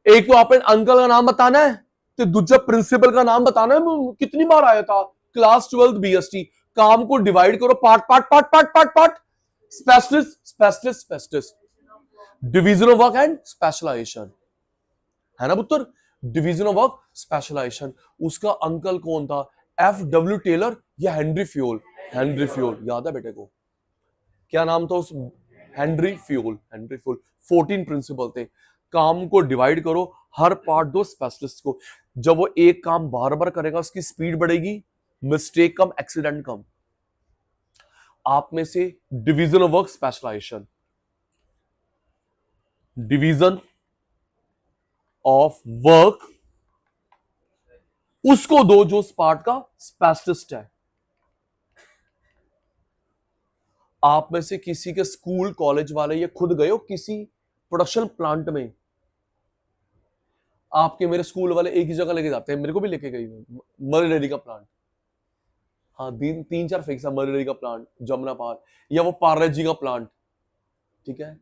एक तो आपने अंकल का नाम बताना है, तो दूसरा प्रिंसिपल का नाम बताना है। कितनी बार आया था क्लास 12th बीएसटी। काम को डिवाइड करो, part part part part part part, specialist specialist specialist, division of work and specialisation, है ना पुत्र? Division of work specialisation. उसका अंकल कौन था? FW टेलर या हेनरी फ्यूल? हेनरी फ्यूल, याद है बेटे को? क्या नाम था उस? Henry Fayol, Henry Fayol. 14 principle थे। काम को डिवाइड करो, हर पार्ट दो स्पेशलिस्ट को। जब वो एक काम बार बार करेगा, उसकी स्पीड बढ़ेगी, मिस्टेक कम, एक्सीडेंट कम। आप में से division of work specialisation, division of work उसको दो जो उस पार्ट का स्पेशलिस्ट है। आप में से किसी के स्कूल कॉलेज वाले ये खुद गए हो किसी प्रोडक्शन प्लांट में? आपके मेरे स्कूल वाले एक ही जगह लेके जाते हैं, मेरे को भी लेके गई मरी डेयरी का प्लांट। हाँ, 3-4 फिक्स है, मरी डेयरी का प्लांट जमुना पार, या वो पार्ले जी का प्लांट, ठीक है?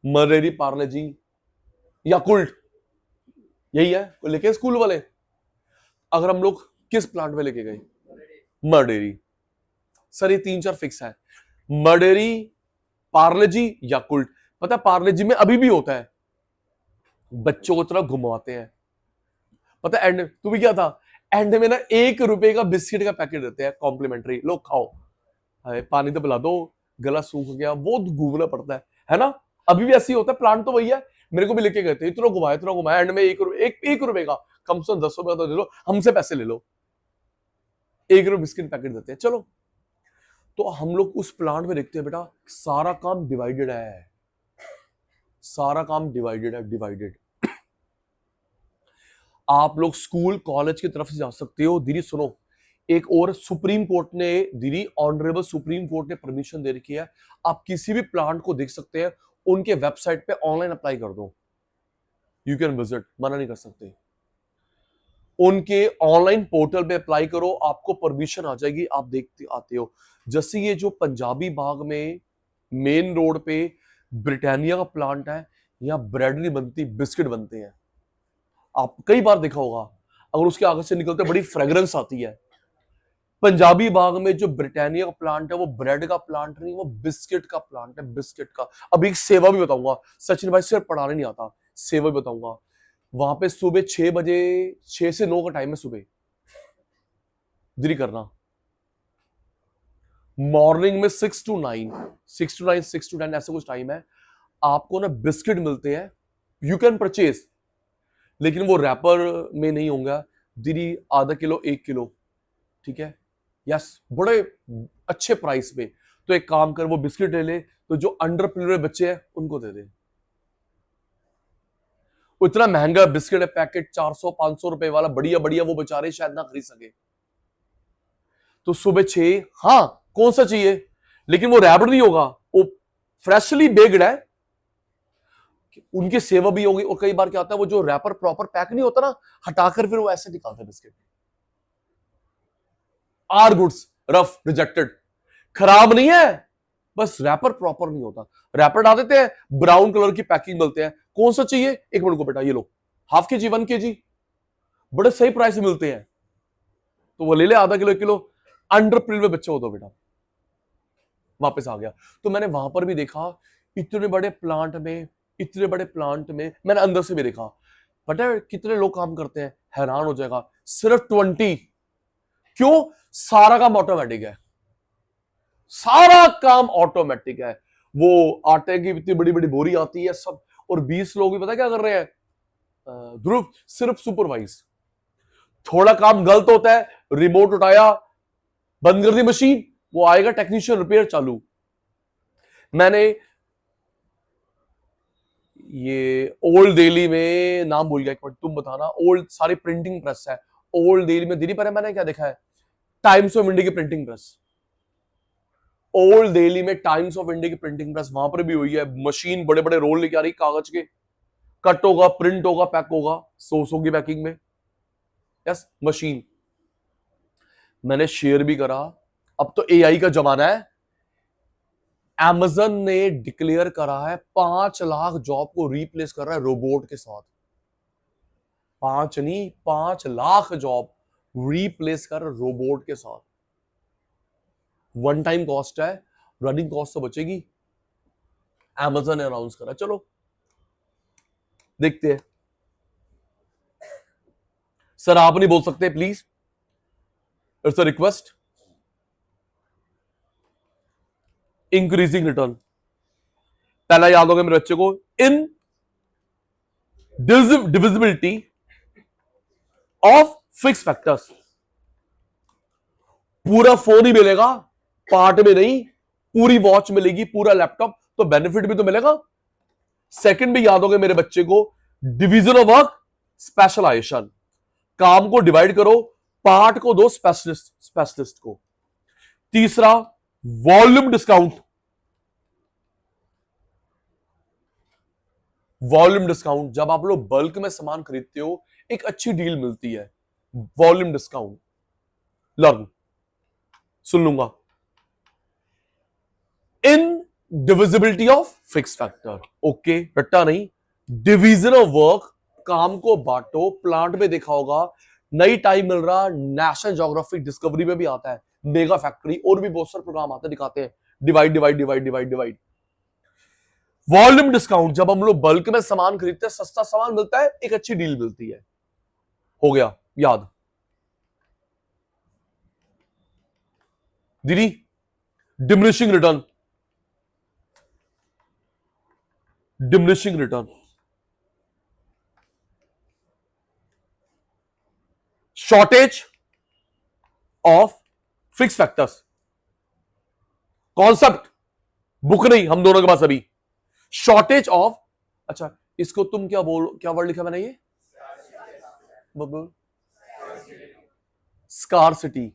मरी डेयरी, पार्ले जी, याकुल्ट, यही है लेके स्कूल वाले। अगर हम लोग किस प्लांट में लेके गए? मरी डेयरी। सर ये 3-4 फिक्स है, मरी डेयरी, पार्ले जी, याकुल्ट। पता है पार्ले जी में अभी भी होता है, बच्चों को तरफ घुमाते हैं। पता है एंड तू भी क्या था, एंड में ना 1 रुपए का बिस्किट का पैकेट देते हैं कॉम्प्लीमेंट्री, लो खाओ। हाय, पानी तो पिला दो, गला सूख गया, वो घूमना पड़ता है ना? अभी भी ऐसे ही होता है, प्लांट तो वही है। मेरे को भी लेके गए थे, इतना घुमाया, एंड में 1 रुपए का, कम से कम 10 रुपए तो दे लो, हमसे पैसे ले लो, 1 रुपए बिस्किट पैकेट देते हैं, चलो। तो हम लोग उस प्लांट में देखते हैं बेटा, सारा काम डिवाइडेड है, सारा काम डिवाइडेड है, डिवाइडेड। आप लोग स्कूल कॉलेज की तरफ से जा सकते हो। दीदी सुनो, एक और सुप्रीम कोर्ट ने, दीदी ऑनरेबल सुप्रीम कोर्ट ने परमिशन दे रखी है, आप किसी भी प्लांट को देख सकते हैं, उनके वेबसाइट पे ऑनलाइन अप्लाई कर दो, यू कैन विजिट, मना नहीं कर सकते। उनके ऑनलाइन पोर्टल पे अप्लाई करो, आपको परमिशन आ जाएगी, आप देखते आते हो। जैसे ये जो पंजाबी बाग में मेन रोड पे ब्रिटानिया का प्लांट है, यहाँ ब्रेड नहीं बनती, बिस्किट बनते हैं। आप कई बार देखा होगा, अगर उसके आगे से निकलते बड़ी फ्रेग्रेंस आती है। पंजाबी बाग में जो ब्रिटानिया का प्लांट है, वो ब्रेड का प्लांट नहीं, वो बिस्किट का प्लांट है, बिस्किट का। अभी एक सेवा भी बताऊंगा, सचिन भाई सिर्फ पढ़ाने नहीं आता, सेवा भी बताऊंगा। वहां पे सुबह 6 बजे, 6 से 9 का टाइम है सुबह, देरी करना। मॉर्निंग में 6 to 9, 6 to 9 ऐसा कुछ टाइम है। आपको ना बिस्किट मिलते हैं, यू कैन परचेज, लेकिन वो रैपर में नहीं होगा दीदी, आधा किलो 1 किलो, ठीक है? यस, बड़े अच्छे प्राइस पे। तो एक काम कर, वो बिस्किट ले ले, तो जो अंडरप्रिन्योर बच्चे हैं उनको दे दे। इतना महंगा बिस्किट है, पैकेट 400-500 रुपए वाला, बढ़िया बढ़िया, वो बेचारे शायद ना खरीद सके। तो सुबह 6, हाँ कौन सा चाहिए, लेकिन वो रैपर नहीं होगा, वो फ्रेशली बेक्ड है। उनकी सेवा भी होगी। और कई बार क्या होता है, वो जो रैपर प्रॉपर पैक नहीं होता ना, हटाकर फिर वो ऐसे निकालते हैं biscuit. Are goods rough rejected, खराब नहीं है, बस रैपर प्रॉपर नहीं होता। रैपर डाल देते हैं, ब्राउन कलर की पैकिंग मिलते हैं। कौन सा चाहिए, एक मिनट को बेटा, ये लो, हाफ के जी 1 kg, बड़े सही प्राइस में मिलते हैं, तो वो ले ले आधा किलो 1 किलो। अंडर प्रिल में बच्चे हो तो बेटा वापस आ गया। तो मैंने वहां पर भी देखा, इतने बड़े प्लांट में, इतने बड़े प्लांट में मैंने अंदर से भी देखा, पता है कितने लोग काम करते हैं, हैरान हो जाएगा, सिर्फ 20। क्यों? सारा काम ऑटोमेटिक है, सारा काम ऑटोमेटिक है। वो आटे की इतनी बड़ी बड़ी बोरी आती है सब, और 20 लोग भी पता क्या कर रहे हैं, ध्रुव सिर्फ सुपरवाइज। थोड़ा काम गलत होता है, रिमोट उठाया, बंद कर दी मशीन, वो आएगा टेक्नीशियन, रिपेयर चालू। मैंने ये ओल्ड दिल्ली में, नाम भूल गया एक मिनट, तुम बताना, ओल्ड सारी प्रिंटिंग प्रेस है ओल्ड दिल्ली में, दिल्ली पर है, मैंने क्या देखा है, टाइम्स ऑफ इंडिया की प्रिंटिंग प्रेस। ओल्ड दिल्ली में टाइम्स ऑफ इंडिया की प्रिंटिंग प्रेस, वहां पर भी हुई है। मशीन बड़े बड़े रोल लेके आ रही कागज के, कट होगा, प्रिंट होगा, पैक होगा, 100 की पैकिंग में। Yes, machine. मैंने शेयर भी करा। अब तो एआई का जमाना है। Amazon ने डिक्लेयर करा है 5 लाख जॉब को रिप्लेस कर रहा है रोबोट के साथ। 5 नहीं, 5 लाख जॉब रिप्लेस कर रोबोट के साथ। वन टाइम कॉस्ट है, रनिंग कॉस्ट तो बचेगी। Amazon ने अनाउंस करा। चलो देखते हैं। सर आप नहीं बोल सकते please, it's a request. Increasing return, पहला याद होगा मेरे बच्चे को, इन डिविजिबिलिटी ऑफ फिक्स फैक्टर्स। पूरा फोन ही मिलेगा, पार्ट में नहीं, पूरी वॉच मिलेगी, पूरा लैपटॉप, तो बेनिफिट भी तो मिलेगा। सेकंड भी याद होगा मेरे बच्चे को, डिवीजन ऑफ वर्क, स्पेशलाइजेशन। काम को डिवाइड करो, पार्ट को दो स्पेशलिस्ट को। तीसरा वॉल्यूम डिस्काउंट। वॉल्यूम डिस्काउंट, जब आप लोग बल्क में सामान खरीदते हो, एक अच्छी डील मिलती है, वॉल्यूम डिस्काउंट। लर्न, सुन लूंगा। In divisibility of fix factor, okay, रट्टा नहीं, डिवीजन ऑफ वर्क, काम को बांटो। प्लांट में देखा होगा, नई टाइम मिल रहा, नेशनल ज्योग्राफिक डिस्कवरी में भी आता है, मेगा फैक्ट्री, और भी बहुत सारे प्रोग्राम आते हैं, दिखाते हैं, divide divide divide divide divide. Volume discount, जब हम लोग बल्क में सामान खरीदते हैं, सस्ता सामान मिलता है, एक अच्छी डील मिलती है। हो गया याद। दीदी, diminishing return, diminishing return, shortage of fix factors. Concept book नहीं, हम दोनों के पास अभी। शॉर्टेज ऑफ, अच्छा इसको तुम क्या क्या वर्ड लिखा मैंने, ये स्कार्सिटी।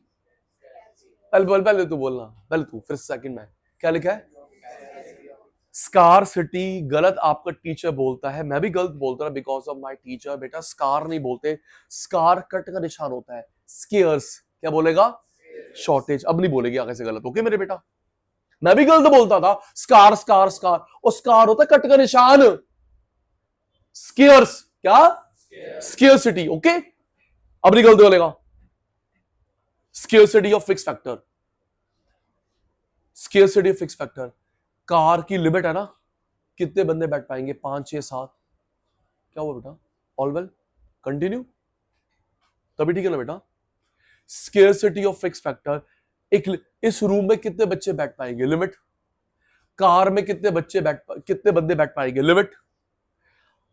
पहले तू बोलना, पहले तू, फिर सेकंड में। क्या लिखा है? स्कार्सिटी। गलत आपका टीचर बोलता है, मैं भी गलत बोलता हूं बिकॉज ऑफ माय टीचर। बेटा स्कार नहीं बोलते, स्कार कट का निशान होता है। स्केयर्स क्या बोलेगा? शॉर्टेज। अब नहीं बोलेगी आगे से गलत, ओके मेरे बेटा? मैं भी गलत बोलता था, स्कार स्कार स्कार, और स्कार होता है कट का निशान। स्केयर्स क्या? Scarcity, okay? अब नहीं गलत बोलेगा। Scarcity of fix factor, scarcity of fix factor. Car की लिमिट है ना, कितने बंदे बैठ पाएंगे? 5 6 7। क्या हुआ बेटा? ऑल वेल, कंटिन्यू, तभी ठीक है ना बेटा? स्केयर्सिटी ऑफ फिक्स फैक्टर, एक इस रूम में कितने बच्चे बैठ पाएंगे? लिमिट। कार में कितने बंदे बैठ पाएंगे? लिमिट।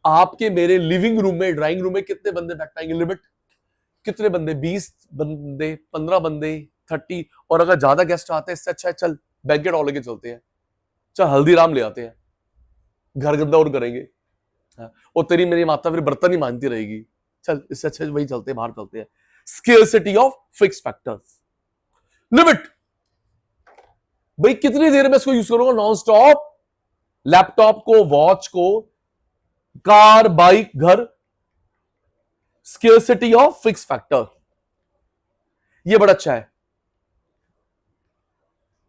आपके मेरे लिविंग रूम में, ड्राइंग रूम में कितने बंदे बैठ पाएंगे? लिमिट। कितने बंदे? 20 बंदे, 15 बंदे, 30। और अगर ज्यादा गेस्ट आते हैं, इससे अच्छा है चल बैंकेट हॉल लेके चलते हैं, चल हल्दीराम ले आते हैं, घर गंदा और करेंगे। और तेरी मेरी माता फिर बर्तन ही मानती रहेगी, चल इससे अच्छा वही चलते हैं, बाहर चलते हैं। Scarcity of fix factors. Limit, भाई कितनी देर में इसको यूज करूंगा? Non stop. लैपटॉप को, वॉच को कार, बाइक, घर, स्केर्सिटी ऑफ फिक्स फैक्टर, ये बड़ा अच्छा है।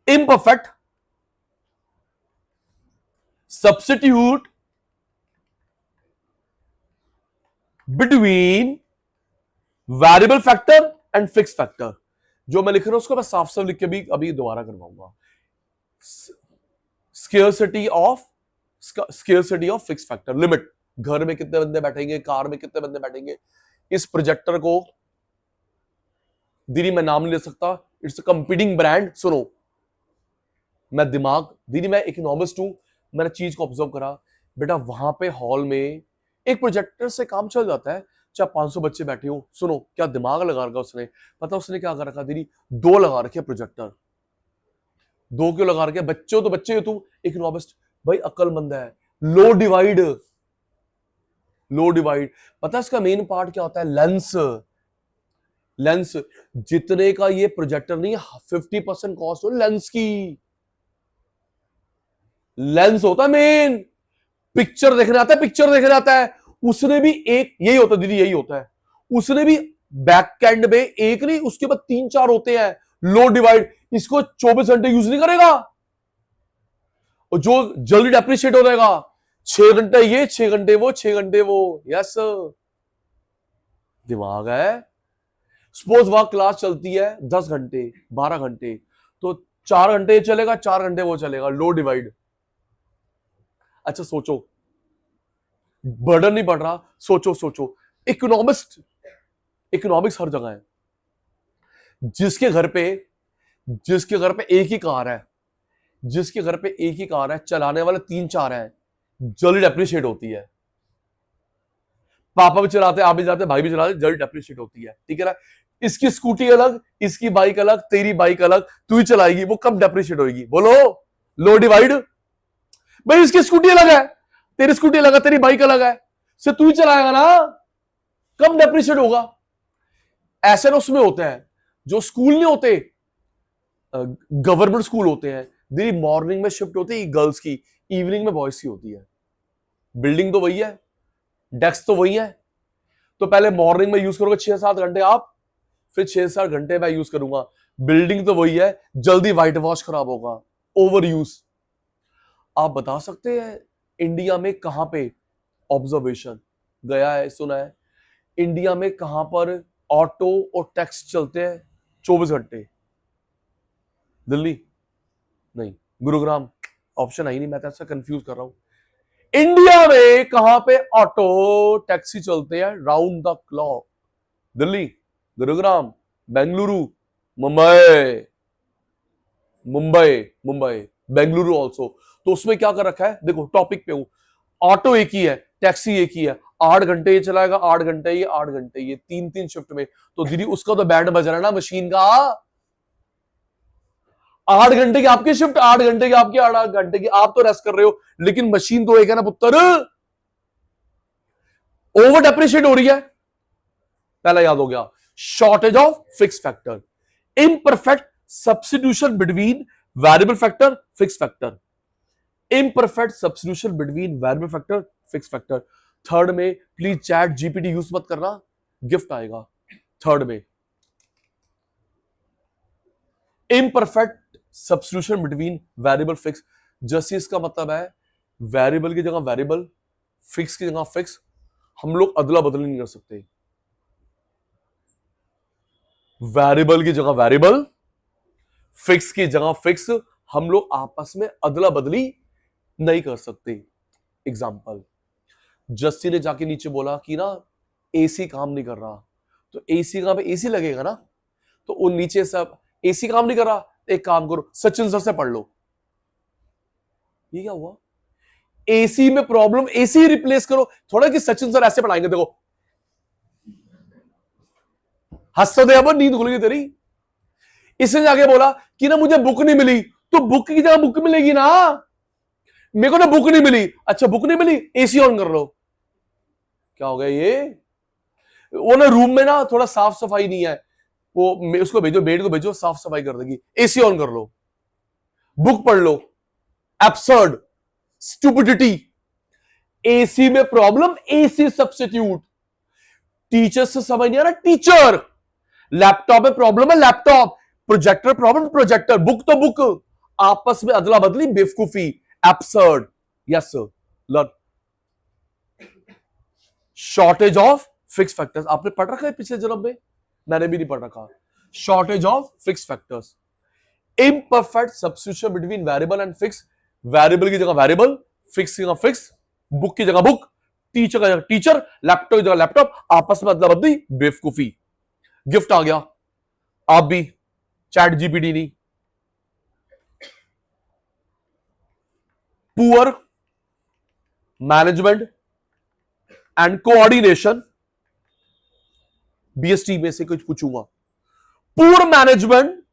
Imperfect substitute between variable factor and fix factor. जो मैं लिख रहा हूं उसको मैं साफ साफ लिख के भी अभी दोबारा करवाऊंगा। Scarcity of fix factor, limit, घर में कितने बंदे बैठेंगे, कार में कितने बंदे बैठेंगे। इस प्रोजेक्टर को दीदी मैं नाम नहीं ले सकता, इट्स अ कंपीटिंग ब्रांड। सुनो, मैं दिमाग, दीदी मैं इकोनॉमिस्ट हूं, मैंने चीज को ऑब्जर्व करा बेटा, वहां पे हॉल में एक प्रोजेक्टर से काम चल जाता है, चाहे 500 बच्चे बैठे हो। सुनो क्या दिमाग लगा रखा उसने, पता उसने क्या कर रखा दीदी, 2 लगा रखे प्रोजेक्टर। 2 क्यों लगा रखे? बच्चे हो तो बच्चे हो, तुम इकोनॉमिस्ट भाई अक्लमंद है। लो डिवाइड, लो डिवाइड, पता है इसका मेन पार्ट क्या होता है? लेंस। लेंस जितने का ये प्रोजेक्टर नहीं, 50% कॉस्ट हो लेंस की। लेंस होता है मेन, पिक्चर देखने आता है, पिक्चर देखने आता है। उसने भी एक, यही होता है दीदी, यही होता है, उसने भी बैक एंड में एक नहीं, उसके बाद 3-4 होते हैं। लो डिवाइड, इसको 24 घंटे यूज नहीं करेगा, और जो जल्दी डेप्रिशिएट हो जाएगा। 6 घंटे ये, 6 घंटे वो, 6 घंटे वो। यस, दिमाग है। सपोज वहां क्लास चलती है 10 घंटे 12 घंटे, तो 4 घंटे चलेगा, 4 घंटे वो चलेगा। लो डिवाइड। अच्छा सोचो, बर्डन नहीं बढ़ रहा, सोचो सोचो। इकोनॉमिक्स हर जगह है। जिसके घर पे एक ही कार है, जिसके घर पे एक ही कार है, चलाने वाले 3-4 हैं, जल्दी डेप्रिशिएट होती है। पापा भी चलाते, आप भी चलाते, भाई भी चलाते, जल्दी डेप्रिशिएट होती है। ठीक है ना? इसकी स्कूटी अलग, इसकी बाइक अलग, तेरी बाइक अलग, तू ही चलाएगी, वो कब डेप्रिशिएट होगी? बोलो। लो डिवाइड। भाई इसकी स्कूटी अलग है, तेरी स्कूटी अलग है, तेरी बाइक अलग है, से तू ही चलाएगा ना, कब डेप्रिशिएट होगा? ऐसे ना उसमें होते हैं जो स्कूल नहीं होते, गवर्नमेंट स्कूल होते हैं, दी मॉर्निंग में शिफ्ट होती है गर्ल्स की, इवनिंग में बॉयज की होती है। बिल्डिंग तो वही है, डेस्क तो वही है, तो पहले मॉर्निंग में यूज करोगे 6-7 घंटे आप, फिर 6-7 घंटे मैं यूज करूंगा। बिल्डिंग तो वही है, जल्दी व्हाइट वॉश खराब होगा, ओवर यूज। आप बता सकते हैं इंडिया में कहां पे ऑब्जर्वेशन गया है, सुना है इंडिया में कहां पर ऑटो और टैक्सी चलते हैं 24 घंटे? दिल्ली नहीं, गुरुग्राम, ऑप्शन आई नहीं, मैं तो ऐसा कंफ्यूज कर रहा हूं। इंडिया में कहां पे ऑटो टैक्सी चलते हैं round the clock? Delhi, Gurugram, Bengaluru, Mumbai, Mumbai Mumbai Bengaluru also. तो उसमें क्या कर रखा है, देखो टॉपिक पे हूं, ऑटो एक ही है, टैक्सी एक ही है, 8 घंटे ये चलाएगा, 8 घंटे ये, 8 घंटे ये, 3-3 शिफ्ट में। तो दीदी उसका तो बैंड बज रहा है ना मशीन का। 8 घंटे की आपकी शिफ्ट, 8 घंटे की आपकी, 8 घंटे की आप तो रेस्ट कर रहे हो, लेकिन मशीन तो एक है ना पुत्र। ओवर डेप्रिशिएट हो रही है, पहला याद हो गया। Shortage of fix factor, imperfect substitution between variable factor fix factor, imperfect substitution between variable factor fix factor. Third में प्लीज चैट जीपीटी यूज मत करना, गिफ्ट आएगा। थर्ड में imperfect substitution between variable fix, justice का मतलब है variable की जगह वेरिएबल, फिक्स की जगह फिक्स। हम लोग अदला बदली नहीं कर सकते, वेरिएबल की जगह वेरिएबल, फिक्स की जगह फिक्स, हम लोग आपस में अदला बदली नहीं कर सकते। एग्जाम्पल, जस्सी ने जाके नीचे बोला कि ना एसी काम नहीं कर रहा, तो एसी का एसी लगेगा ना, तो उन नीचे सब एसी काम नहीं कर रहा, एक काम करो सचिन सर से पढ़ लो। ये क्या हुआ? एसी में प्रॉब्लम, एसी रिप्लेस करो, थोड़ा कि सचिन सर ऐसे पढ़ाएंगे, देखो हंस दे, अब नींद खुलेगी तेरी। इसने जाके बोला कि ना मुझे बुक नहीं मिली, तो बुक की जगह बुक मिलेगी ना, मेरे को ना बुक नहीं मिली, अच्छा बुक नहीं मिली, एसी ऑन कर लो। क्या हो गया ये? वो ना रूम में ना थोड़ा साफ सफाई नहीं है, वो उसको भेजो, बेड को भेजो, साफ सफाई कर देगी, एसी ऑन कर लो, बुक पढ़ लो। Absurd, stupidity. एसी में प्रॉब्लम, एसी सब्स्टिट्यूट। टीचर से समझ नहीं आ रहा, टीचर। लैपटॉप में प्रॉब्लम है, laptop. Projector problem, projector. Book तो बुक। आपस में अदला बदली, बेवकूफी, absurd. Yes sir, learn. Shortage of fix factors आपने पढ़ रखा है पिछले जन्म में? मैंने भी नहीं पढ़ रखा। Shortage of fix factors. Imperfect substitution between variable and fix. Variable की जगह वेरिएबल, फिक्स की जगह फिक्स, बुक की जगह बुक, टीचर की जगह टीचर, लैपटॉप की जगह लैपटॉप, आपस में अदला बदली, बेवकूफी। गिफ्ट आ गया, आप भी चैट जीपीटी नहीं। Poor management and coordination, BST में से कुछ पूछूंगा। Poor management,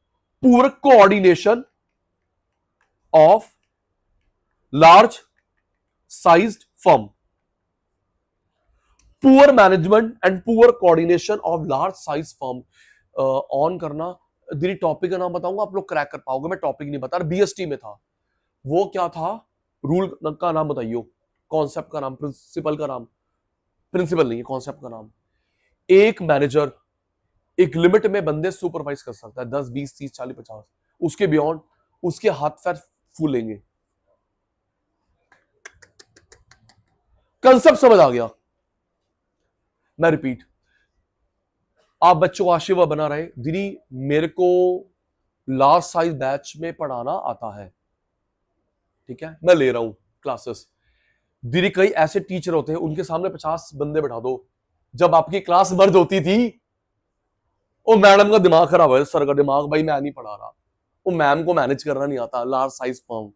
poor coordination of large sized firm. Poor management and poor coordination of large size firm. On करना दीदी, टॉपिक का नाम बताऊंगा, आप लोग क्रैक कर पाओगे। मैं टॉपिक नहीं बता रहा, बीएसटी में था वो। क्या था? रूल का नाम बताइयो, कॉन्सेप्ट का नाम, प्रिंसिपल का नाम। प्रिंसिपल नहीं है, कॉन्सेप्ट का नाम। एक मैनेजर एक लिमिट में बंदे सुपरवाइज कर सकता है, 10, 20, 30, 40, 50। उसके बियॉन्ड उसके हाथ पैर फूलेंगे। कंसेप्ट समझ आ गया? मैं रिपीट, आप बच्चों को आशीर्वाद बना रहे दीदी, मेरे को लार्ज साइज बैच में पढ़ाना आता है, ठीक है, मैं ले रहा हूं क्लासेस। दीदी कई ऐसे टीचर होते हैं, उनके सामने 50 बंदे बैठा दो। जब आपकी क्लास मर्ज होती थी, वो मैडम का दिमाग खराब है, सर का दिमाग, भाई मैं नहीं पढ़ा रहा। वो मैम को मैनेज करना नहीं आता। लार्ज साइज फर्म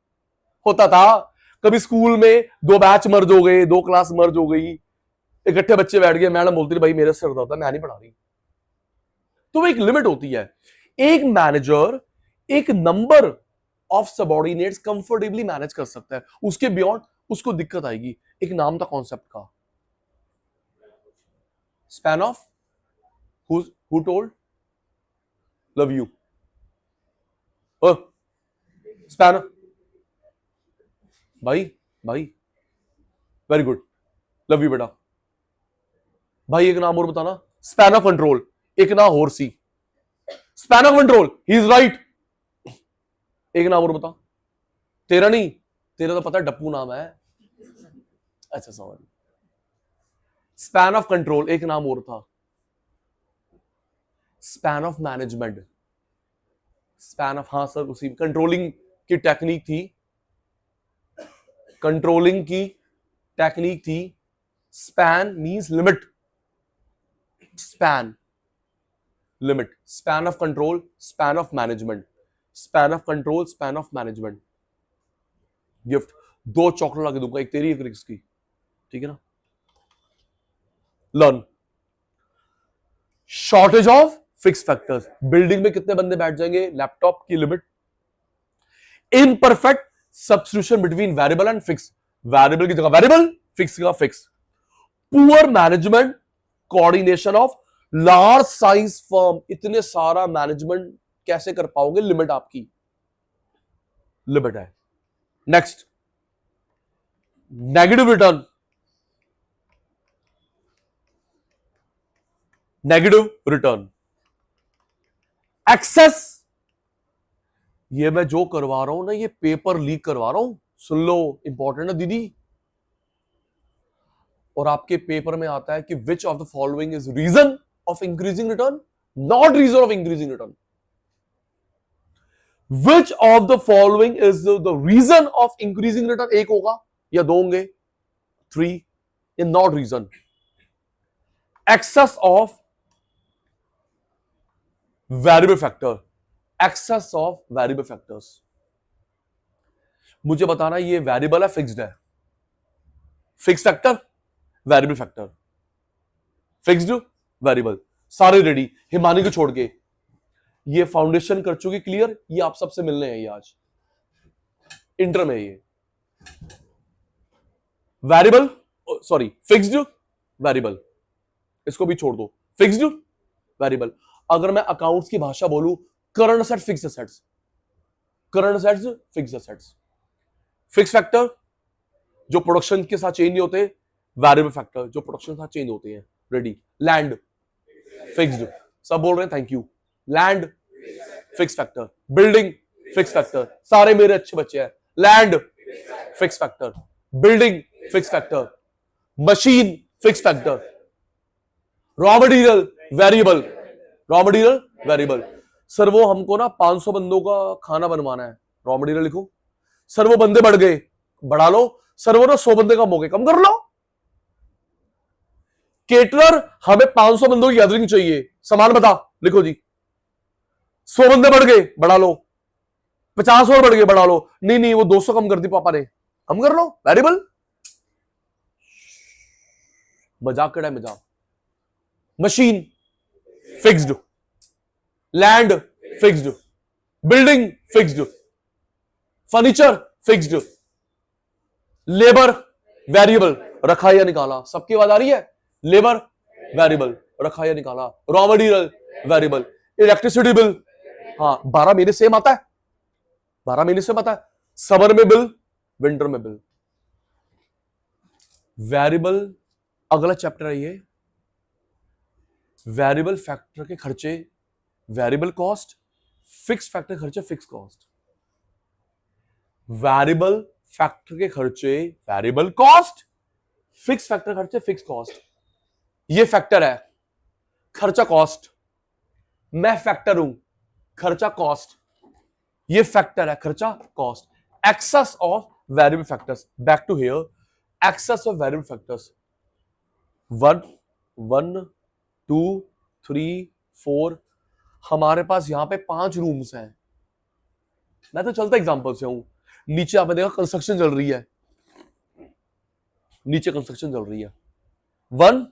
होता था। कभी स्कूल में 2 बैच मर्ज हो गए, 2 क्लास मर्ज हो गई, इकट्ठे बच्चे बैठ गए, मैडम बोलती भाई मेरे सिर दर्द है, मैं नहीं पढ़ा रही। तो वो एक लिमिट होती है। एक मैनेजर एक number of subordinates comfortably manage कर सकता है, उसके बियॉन्ड उसको दिक्कत आएगी। एक नाम था कॉन्सेप्ट का, span of who told love you, span. भाई भाई वेरी गुड, लव यू बेटा। भाई एक नाम और बताना, स्पैन ऑफ कंट्रोल। एक ना और सी, span of control, he is right. एक नाम और बता। तेरा नहीं, तेरा तो पता है डप्पू नाम है। अच्छा सॉरी। स्पैन ऑफ कंट्रोल, एक नाम और था, span of management. Span of, हाँ सर उसी, कंट्रोलिंग की टेक्निक थी, कंट्रोलिंग की टेक्निक थी। Span means limit, span limit, span of control, span of management, span of control, span of management. Gift 2 chocolate लाके दूंगा, एक तेरी एक रिक्स की, ठीक है ना। Learn. Shortage of fix factors. Building में कितने बंदे बैठ जाएंगे, लैपटॉप की limit. Imperfect substitution between variable and fix. Variable की जगह वेरिएबल, फिक्स की जगह fix. Poor management coordination of large size firm. इतने सारा मैनेजमेंट कैसे कर पाओगे, लिमिट आपकी लिमिट है। Next, negative return. Negative return, excess. ये मैं जो करवा रहा हूं ना, ये पेपर लीक करवा रहा हूं, सुन लो, इंपॉर्टेंट है दीदी। और आपके पेपर में आता है कि which of the following is reason of increasing return, not reason of increasing return. Which of the following is the reason of increasing return, एक होगा या 2 होंगे, 3 इन not reason. Excess of variable factor, excess of variable factors. मुझे बताना ये variable है, fixed है। Fix factor, variable factor, fixed, variable, सारे रेडी। हिमानी को छोड़ के ये फाउंडेशन कर चुकी क्लियर। ये आप सबसे मिलने हैं, ये आज इंटर में। ये वेरिएबल, सॉरी फिक्स्ड वेरिएबल, इसको भी छोड़ दो, फिक्स्ड वेरिएबल। अगर मैं अकाउंट्स की भाषा बोलूं, current assets, fixed assets, current assets, fixed assets. Fix factor जो प्रोडक्शन के साथ चेंज नहीं होते, वेरिएबल फैक्टर जो प्रोडक्शन के साथ चेंज होते हैं। रेडी, लैंड फिक्स्ड, सब बोल रहे हैं thank you. Land fix factor, building fix factor, सारे मेरे अच्छे बच्चे हैं। Land fix factor, building fix factor, machine fix factor, raw material variable, raw material variable. Sir वो हमको ना 500 बंदों का खाना बनवाना है, रॉ मटेरियल लिखो। सर वो बंदे बढ़ गए, बढ़ा लो। सर वो ना 100 बंदे कम हो गए, कम कर लो। केटरर, हमें 500 बंदों की गैदरिंग चाहिए, सामान बता, लिखो जी। 100 बंदे बढ़ गए, बढ़ा लो। 50 और बढ़ गए, बढ़ा लो। नहीं नहीं वो 200 कम कर दी पापा ने, कम कर लो, वेरिएबल। मजाक का टाइम मजाक। Machine fixed, land fixed, building fixed, furniture fixed, labour variable, रखा या निकाला। सबकी आवाज आ रही है? लेबर वेरिएबल, रखा या निकाला। Raw material variable, electricity bill, हाँ 12 महीने सेम आता है, 12 महीने सेम आता है। समर में बिल, विंटर में बिल। वेरिएबल, अगला चैप्टर है ये, वेरिएबल फैक्टर के खर्चे, वेरिएबल कॉस्ट, फिक्स फैक्टर खर्चे, फिक्स कॉस्ट। वेरिएबल फैक्टर के खर्चे वेरिएबल कॉस्ट, फिक्स फैक्टर खर्चे फिक्स कॉस्ट। ये फैक्टर है, खर्चा कॉस्ट। मैं फैक्टर हूं, खर्चा कॉस्ट। ये फैक्टर है, खर्चा cost. Excess of variable factors, back to here, excess of variable factors. 1 1 2 3 4, हमारे पास यहां पे 5 रूम्स हैं। मैं तो चलता एग्जांपल से हूं। नीचे आपने देखा कंस्ट्रक्शन चल रही है, नीचे कंस्ट्रक्शन चल रही है। 1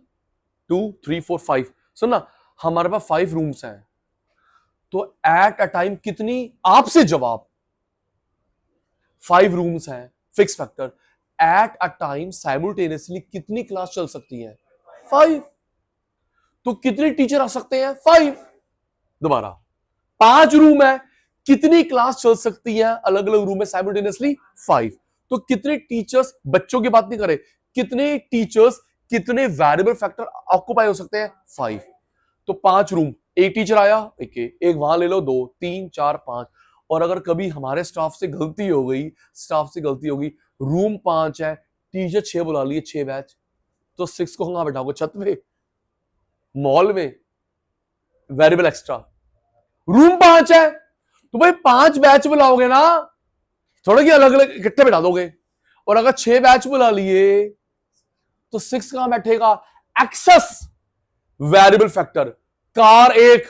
2 3 4 5, सुनना, हमारे पास 5 रूम्स हैं, तो एट अ टाइम कितनी, आपसे जवाब, 5 रूम्स हैं, fix factor. At a time simultaneously कितनी क्लास चल सकती है? 5। तो कितने टीचर आ सकते हैं? 5। दोबारा, 5 रूम है, कितनी क्लास चल सकती है अलग अलग रूम में साइमल्टेनियसली? 5। तो कितने टीचर्स, बच्चों की बात नहीं करे, कितने टीचर्स कितने वेरिएबल फैक्टर ऑक्युपाई हो सकते हैं? 5। तो 5 रूम, एक टीचर आया, एक वहां ले लो, 2 3 4 5। और अगर कभी हमारे स्टाफ से गलती हो गई, रूम 5 है, टीचर 6 बुला लिए, 6 बैच, तो 6 को कहां बैठाओगे? छत पे, मॉल में, वेरिएबल एक्स्ट्रा। रूम 5 है तो भाई 5 बैच बुलाओगे ना, थोड़ा कि अलग अलग इकट्ठे बैठा दोगे। और अगर 6 बैच बुला लिए तो 6 कहां बैठेगा? Access variable factor. कार 1,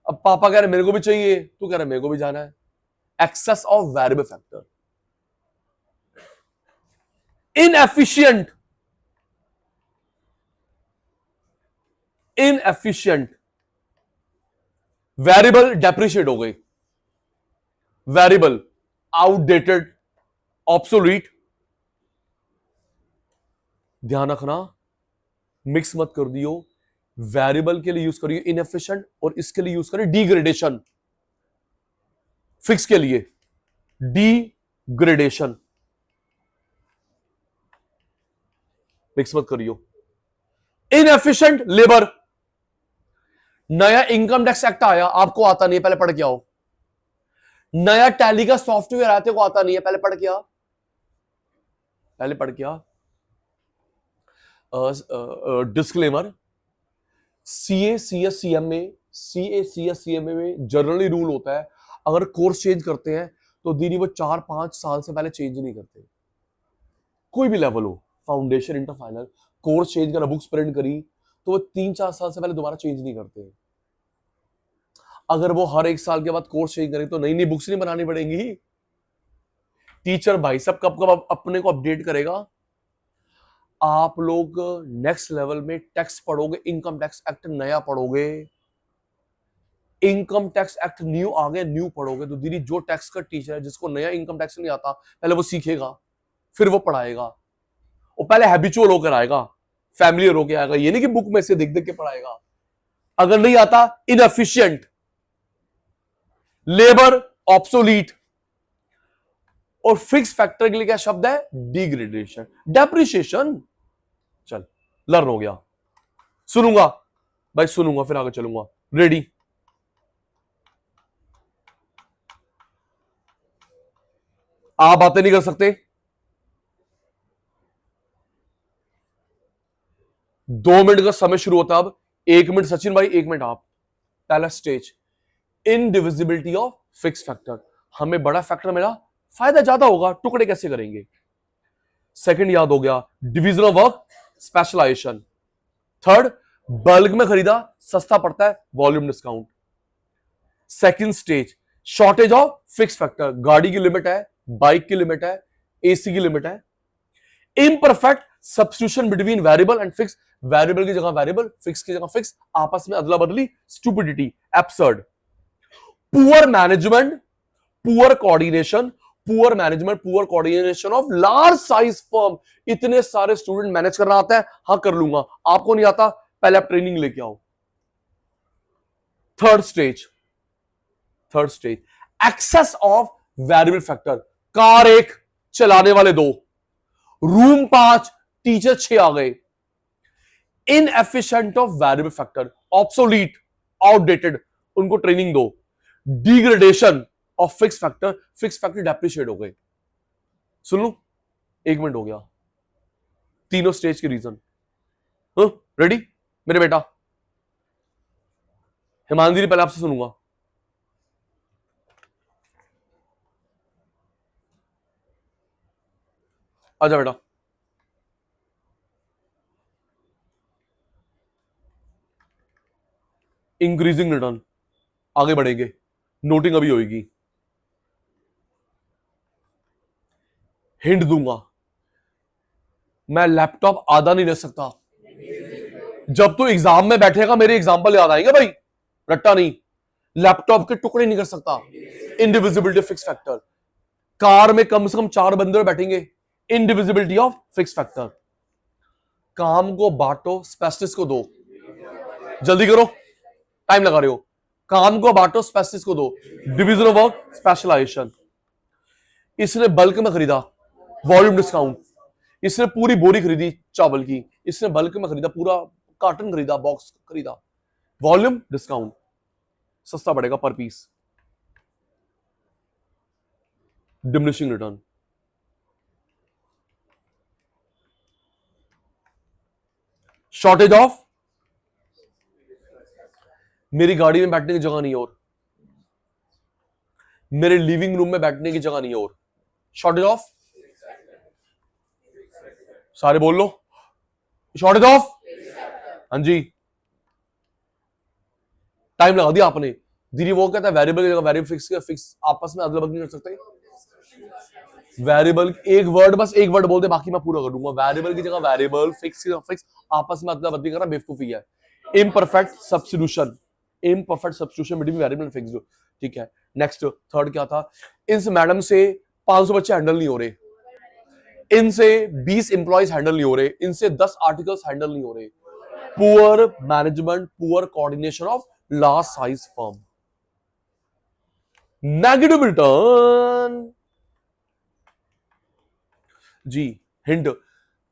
अब पापा कह रहे मेरे को भी चाहिए, तू कह रहा मेरे को भी जाना है, excess of variable factor. Inefficient, variable depreciate हो गई, वेरिएबल आउटडेटेड, ऑब्सोलीट। ध्यान रखना, मिक्स मत कर दियो। वेरिएबल के लिए यूज करिए इनएफिशिएंट, और इसके लिए यूज करिए डिग्रेडेशन। फिक्स के लिए डिग्रेडेशन, मिक्स मत करियो। इनएफिशिएंट लेबर, नया इनकम टैक्स एक्ट आया, आपको आता नहीं है, पहले पढ़ के आओ। नया टैली का सॉफ्टवेयर आते को आता नहीं है, पहले पढ़ के आ, पहले पढ़ के आ। डिस्क्लेमर, सीए सीएस सीएमए में जनरली रूल होता है, अगर कोर्स चेंज करते हैं तो दीदी वो 4-5 साल से पहले चेंज नहीं करते, कोई भी लेवल हो, foundation inter final. Course change करा, बुक्स प्रिंट करी, तो वो 3-4 साल से पहले दोबारा चेंज नहीं करते। अगर वो हर 1 साल के बाद कोर्स चेंज करें तो नई नई बुक्स नहीं बनानी पड़ेंगी। टीचर भाई सब कब कब अपने को अपडेट करेगा। आप लोग नेक्स्ट लेवल में टैक्स पढ़ोगे, इनकम टैक्स एक्ट नया पढ़ोगे, इनकम टैक्स एक्ट न्यू आ गया, न्यू पढ़ोगे। तो दीदी जो टैक्स का टीचर है, जिसको नया इनकम टैक्स नहीं आता, पहले वो सीखेगा, फिर वो पढ़ाएगा, वो पहले हैबिचुअल होकर आएगा, फैमिलियर होकर आएगा। ये नहीं कि बुक में से देख देख के पढ़ाएगा। अगर नहीं आता, इनएफिशिएंट, लेबर ऑब्सोलीट, और फिक्स फैक्टर के लिए क्या शब्द है? Degradation, depreciation. चल लर्न हो गया। सुनूंगा भाई, सुनूंगा फिर आगे चलूंगा। रेडी? आप बातें नहीं कर सकते। 2 मिनट का समय शुरू होता है अब। 1 मिनट सचिन भाई, 1 मिनट आप। पहला stage, indivisibility of fix factor. हमें बड़ा फैक्टर मिला, फायदा ज्यादा होगा, टुकड़े कैसे करेंगे? सेकंड याद हो गया, division of work, specialisation. Third, bulk में खरीदा सस्ता पड़ता है, volume discount. Second stage, shortage of fix factor. गाड़ी की लिमिट है, बाइक की लिमिट है, एसी की लिमिट है। Imperfect substitution between variable and fix. Variable की जगह वेरिएबल, फिक्स की जगह फिक्स, आपस में अदला बदली, stupidity, absurd. Poor management, poor coordination, poor management, poor coordination of large size firm. इतने सारे स्टूडेंट मैनेज करना आता है? हाँ कर लूंगा। आपको नहीं आता? पहले आप ट्रेनिंग लेके आओ। Third stage, excess of variable factor. Car 1, चलाने वाले 2, रूम 5, टीचर 6 आ गए। Inefficient of variable factor, obsolete, outdated, उनको ट्रेनिंग दो। Degradation of fix factor depreciate हो गए। सुन लो, 1 मिनट हो गया। तीनों स्टेज के रीजन। रेडी मेरे बेटा? हिमांशी पहले आपसे सुनूंगा। आजा बेटा। इंक्रीजिंग रिटर्न, आगे बढ़ेंगे, नोटिंग अभी होगी। हिंट दूंगा, मैं लैपटॉप आधा नहीं ले सकता। जब तू एग्जाम में बैठेगा मेरे एग्जाम्पल याद आएंगे भाई, रट्टा नहीं। लैपटॉप के टुकड़े नहीं कर सकता, इंडिविजिबिलिटी फिक्स फैक्टर। कार में कम से कम 4 बंदे बैठेंगे, इंडिविजिबिलिटी ऑफ फिक्स फैक्टर। काम को बांटो, स्पेशलिस्ट को दो। जल्दी करो, टाइम लगा रहे हो। काम को बांटो, स्पेशलिस्ट को दो, डिवीजन ऑफ वर्क, स्पेशलाइजेशन। इसने बल्क में खरीदा, वॉल्यूम डिस्काउंट। इसने पूरी बोरी खरीदी चावल की, इसने बल्क में खरीदा, पूरा कार्टन खरीदा, बॉक्स खरीदा, वॉल्यूम डिस्काउंट, सस्ता पड़ेगा per piece, diminishing return. Shortage of, मेरी गाड़ी में बैठने की जगह नहीं और, मेरे लिविंग रूम में बैठने की जगह नहीं और। शॉर्टेज ऑफ, सारे बोल लो, शॉर्टेज ऑफ। हाँ जी, टाइम लगा दिया आपने। दीदी वो कहता है वेरिएबल की जगह वेरिएबल, फिक्स का फिक्स, आपस में अदला बदली कर सकते हैं। वेरिएबल एक वर्ड, बस एक वर्ड बोल दे, बाकी मैं पूरा कर दूंगा। वेरिएबल की जगह वेरिएबल, फिक्स की जगह फिक्स, आपस में अदला बदली करना बेवकूफी है। Imperfect substitution, imperfect substitution between variable and fix. ठीक है, नेक्स्ट थर्ड क्या था? इस मैडम से 500 बच्चे हैंडल नहीं हो रहे, इनसे 20 एम्प्लॉइज हैंडल नहीं हो रहे, इनसे 10 आर्टिकल्स हैंडल नहीं हो रहे। Poor management, poor coordination of large size firm, negative return. जी हिंट,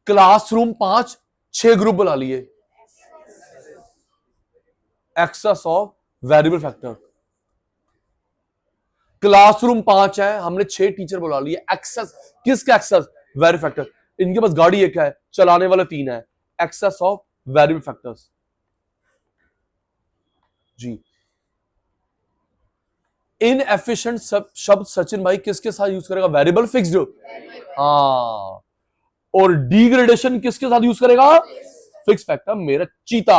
क्लासरूम 5, 6 ग्रुप बुला लिए, excess of variable factor. Classroom 5 है, हमने 6 टीचर बुला लिए, एक्सेस, किसका एक्सेस? Variable factor. इनके पास गाड़ी 1 है, चलाने वाले 3 है, एक्सेस ऑफ वेरिएबल फैक्टर्स। जी, इनएफिशिएंट शब्द सचिन भाई किसके साथ यूज करेगा? Variable fixed. हाँ, और डिग्रेडेशन किसके साथ यूज करेगा? फिक्स फैक्टर, मेरा चीता।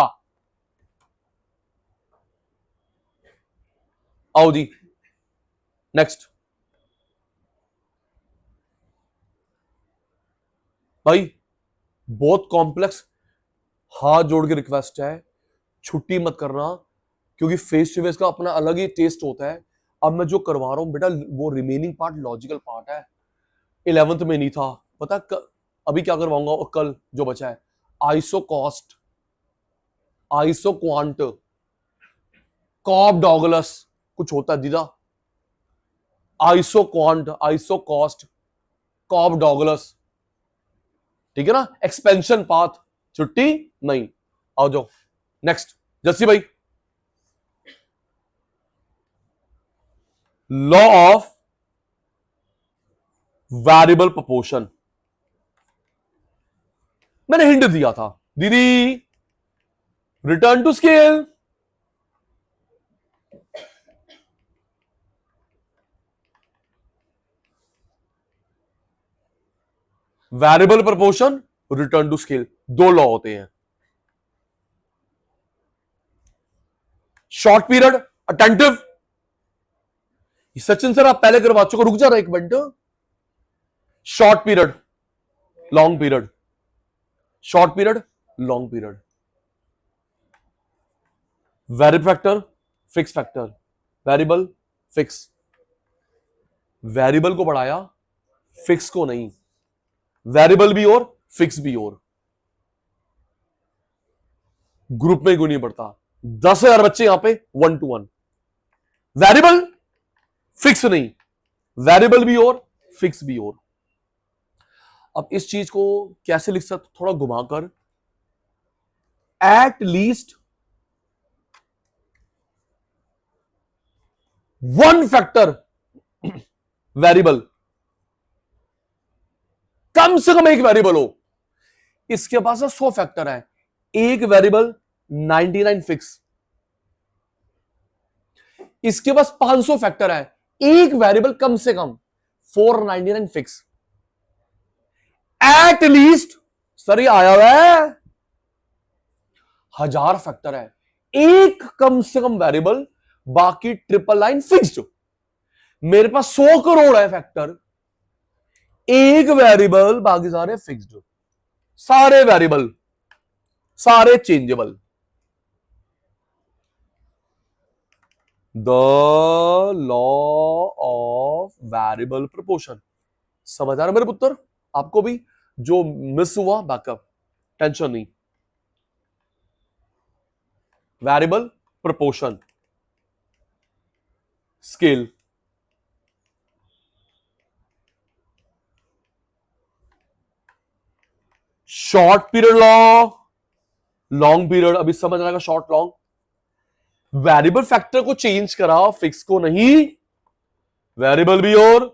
आओ जी, नेक्स्ट। भाई बहुत कॉम्प्लेक्स, हाथ जोड़ के रिक्वेस्ट है, छुट्टी मत करना, क्योंकि फेस टू फेस का अपना अलग ही टेस्ट होता है। अब मैं जो करवा रहा हूं बेटा, वो रिमेनिंग पार्ट लॉजिकल पार्ट है, 11th में नहीं था पता। अभी क्या करवाऊंगा और कल जो बचा है, isocost, isoquant, Cobb Douglas, कुछ होता है दीदा, isoquant, isocost, Cobb Douglas, ठीक है ना, एक्सपेंशन पाथ, छुट्टी नहीं। आओ जाओ नेक्स्ट, जस्सी भाई, लॉ ऑफ वेरिएबल प्रोपोर्शन, मैंने हिंट दिया था दीदी, return to scale. Variable proportion, return to scale, दो लॉ होते हैं। Short period, attentive, Sachin sir आप पहले करवा चुके, रुक जा रहा एक minute. Short period, long period, short period, long period, variable factor, fix factor, variable fix, variable को बढ़ाया फिक्स को नहीं, वेरिएबल भी और फिक्स भी और, ग्रुप में क्यों नहीं बढ़ता? 10,000 बच्चे यहां पे 1 to 1, वेरिएबल फिक्स नहीं, वेरिएबल भी और फिक्स भी और। अब इस चीज को कैसे लिख सकते, थोड़ा घुमाकर, at least one factor variable, कम से कम एक वेरिएबल हो। इसके पास 100 फैक्टर है, एक वेरिएबल 99 फिक्स, इसके पास 500 फैक्टर है, एक वेरिएबल कम से कम 499 फिक्स। एट लीस्ट सर ये आया हुआ है 1000 फैक्टर है, एक कम से कम वेरिएबल, बाकी ट्रिपल लाइन फिक्स्ड। मेरे पास 100 करोड़ है फैक्टर, एक वेरिएबल, बाकी सारे फिक्स्ड, सारे वेरिएबल, सारे changeable. The law of variable proportion, समझ आ रहा मेरे पुत्र? आपको भी जो मिस हुआ बैकअप, टेंशन नहीं। Variable proportion, scale, short period law, long period, अभी समझ आएगा शॉर्ट लॉन्ग। वेरिएबल फैक्टर को चेंज करा, फिक्स को नहीं, वेरिएबल भी और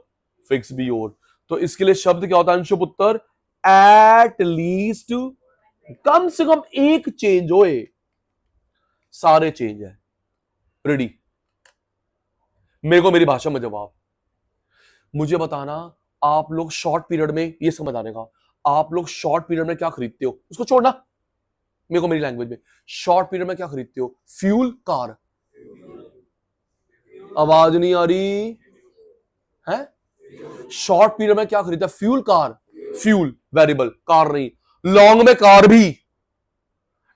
फिक्स भी और। तो इसके लिए शब्द क्या होता है अंशु पुत्र? एट लीस्ट, कम से कम एक चेंज होए, सारे चेंज है। रेडी? मेरे को मेरी भाषा में जवाब, मुझे बताना आप लोग शॉर्ट पीरियड में, ये समझ आने का, आप लोग शॉर्ट पीरियड में क्या खरीदते हो, उसको छोड़ना, मेरे को मेरी लैंग्वेज में, शॉर्ट पीरियड में क्या खरीदते हो? फ्यूल, कार, आवाज नहीं आ रही है? शॉर्ट पीरियड में क्या खरीदता है? Fuel, car, fuel variable, car नहीं, लॉन्ग में कार भी।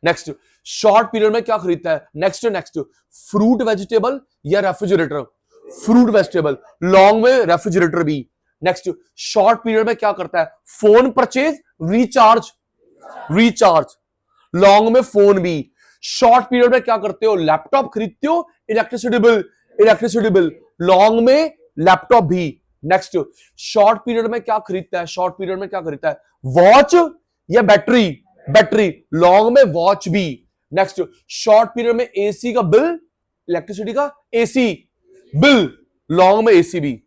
नेक्स्ट, शॉर्ट पीरियड में क्या खरीदता है? नेक्स्ट नेक्स्ट, फ्रूट वेजिटेबल या रेफ्रिजरेटर? फ्रूट वेजिटेबल, लॉन्ग में रेफ्रिजरेटर भी। नेक्स्ट, शॉर्ट पीरियड में क्या करता है? Phone purchase, recharge, recharge, long में फोन भी। शॉर्ट पीरियड में क्या करते हो? लैपटॉप खरीदते हो, electricity bill, electricity bill, long में लैपटॉप भी। नेक्स्ट, शॉर्ट पीरियड में क्या खरीदता है? शॉर्ट पीरियड में क्या खरीदता है? वॉच या बैटरी? बैटरी, लॉन्ग में वॉच भी। नेक्स्ट, शॉर्ट पीरियड में एसी का बिल, इलेक्ट्रिसिटी का एसी बिल, लॉन्ग में एसी भी।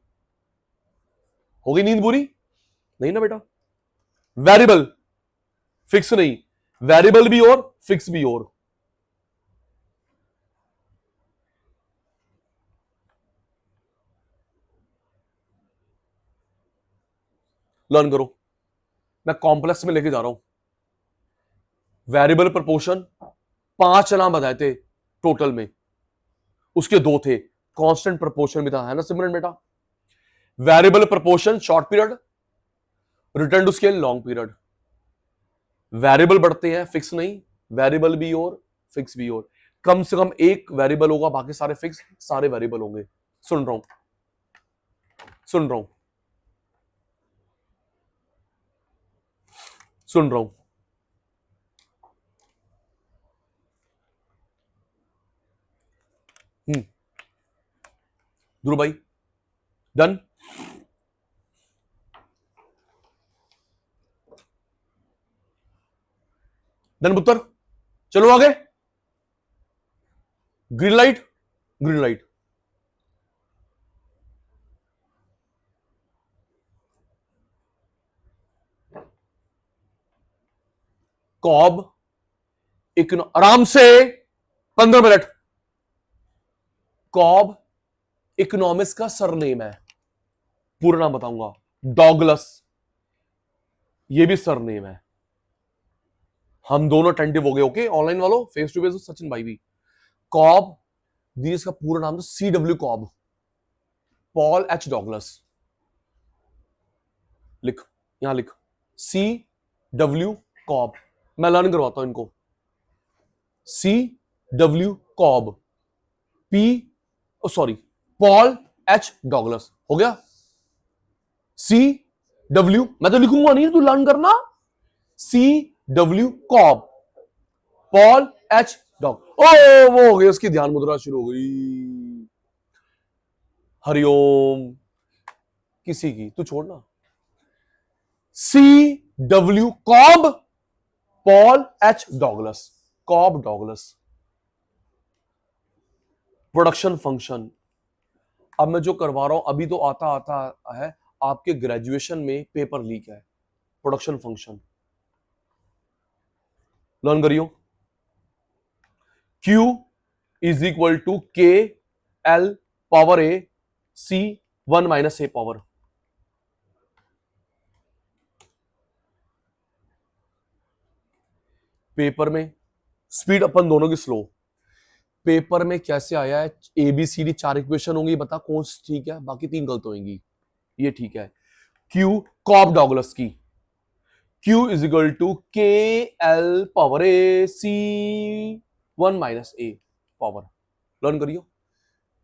हो गई नींद पूरी? नहीं ना बेटा? वेरिएबल फिक्स नहीं, वेरिएबल भी और फिक्स भी और। लर्न करो, मैं कॉम्प्लेक्स में लेके जा रहा हूं। वेरिएबल प्रोपोर्शन 5 नाम बताए थे टोटल में, उसके 2 थे, कांस्टेंट प्रोपोर्शन भी था, है ना सिमरन बेटा? Variable proportion short period, return to scale long period. Variable बढ़ते हैं, फिक्स नहीं, वेरिएबल भी और फिक्स भी और। कम से कम एक वेरिएबल होगा, बाकी सारे फिक्स, सारे वेरिएबल होंगे। सुन रहा हूं, सुन रहा हूं, सुन रहा हूं। ध्रुव भाई डन? देन पुत्र चलो आगे, green light, green light, Cobb आराम से 15 मिनट। कॉब इकोनॉमिक्स का सरनेम है, पूरा नाम बताऊंगा, डॉगलस, ये भी सरनेम है। हम दोनों अटेंटिव हो गए, ओके ऑनलाइन वालों, फेस टू फेस सचिन भाई भी। कॉब, इसका पूरा नाम था CW Cobb, Paul H Douglas. लिख, यहां लिख, CW कॉब, मैं लर्न करवाता हूं इनको। CW Cobb, Paul H Douglas, हो गया। CW, मैं तो लिखूंगा नहीं, तू लर्न करना। CW Cobb, Paul H Douglas, ओ वो हो गई, उसकी ध्यान मुद्रा शुरू हो गई। हरिओम किसी की, तू छोड़ना। CW Cobb, Paul H Douglas, Cobb Douglas. Production function, अब मैं जो करवा रहा हूं अभी तो आता आता है, आपके ग्रेजुएशन में पेपर लीक है। प्रोडक्शन फंक्शन लर्न करियो। Q is equal to KL power A C1 minus A power. Paper में स्पीड अपन दोनों की स्लो, पेपर में कैसे आया है, ABCD 4 इक्वेशन होंगी, बता कौन सी ठीक है, बाकी 3 गलत होंगी, ये ठीक है। Q कॉब डॉगलस की, Q is equal to KL power A C1 minus A power. Learn करियो,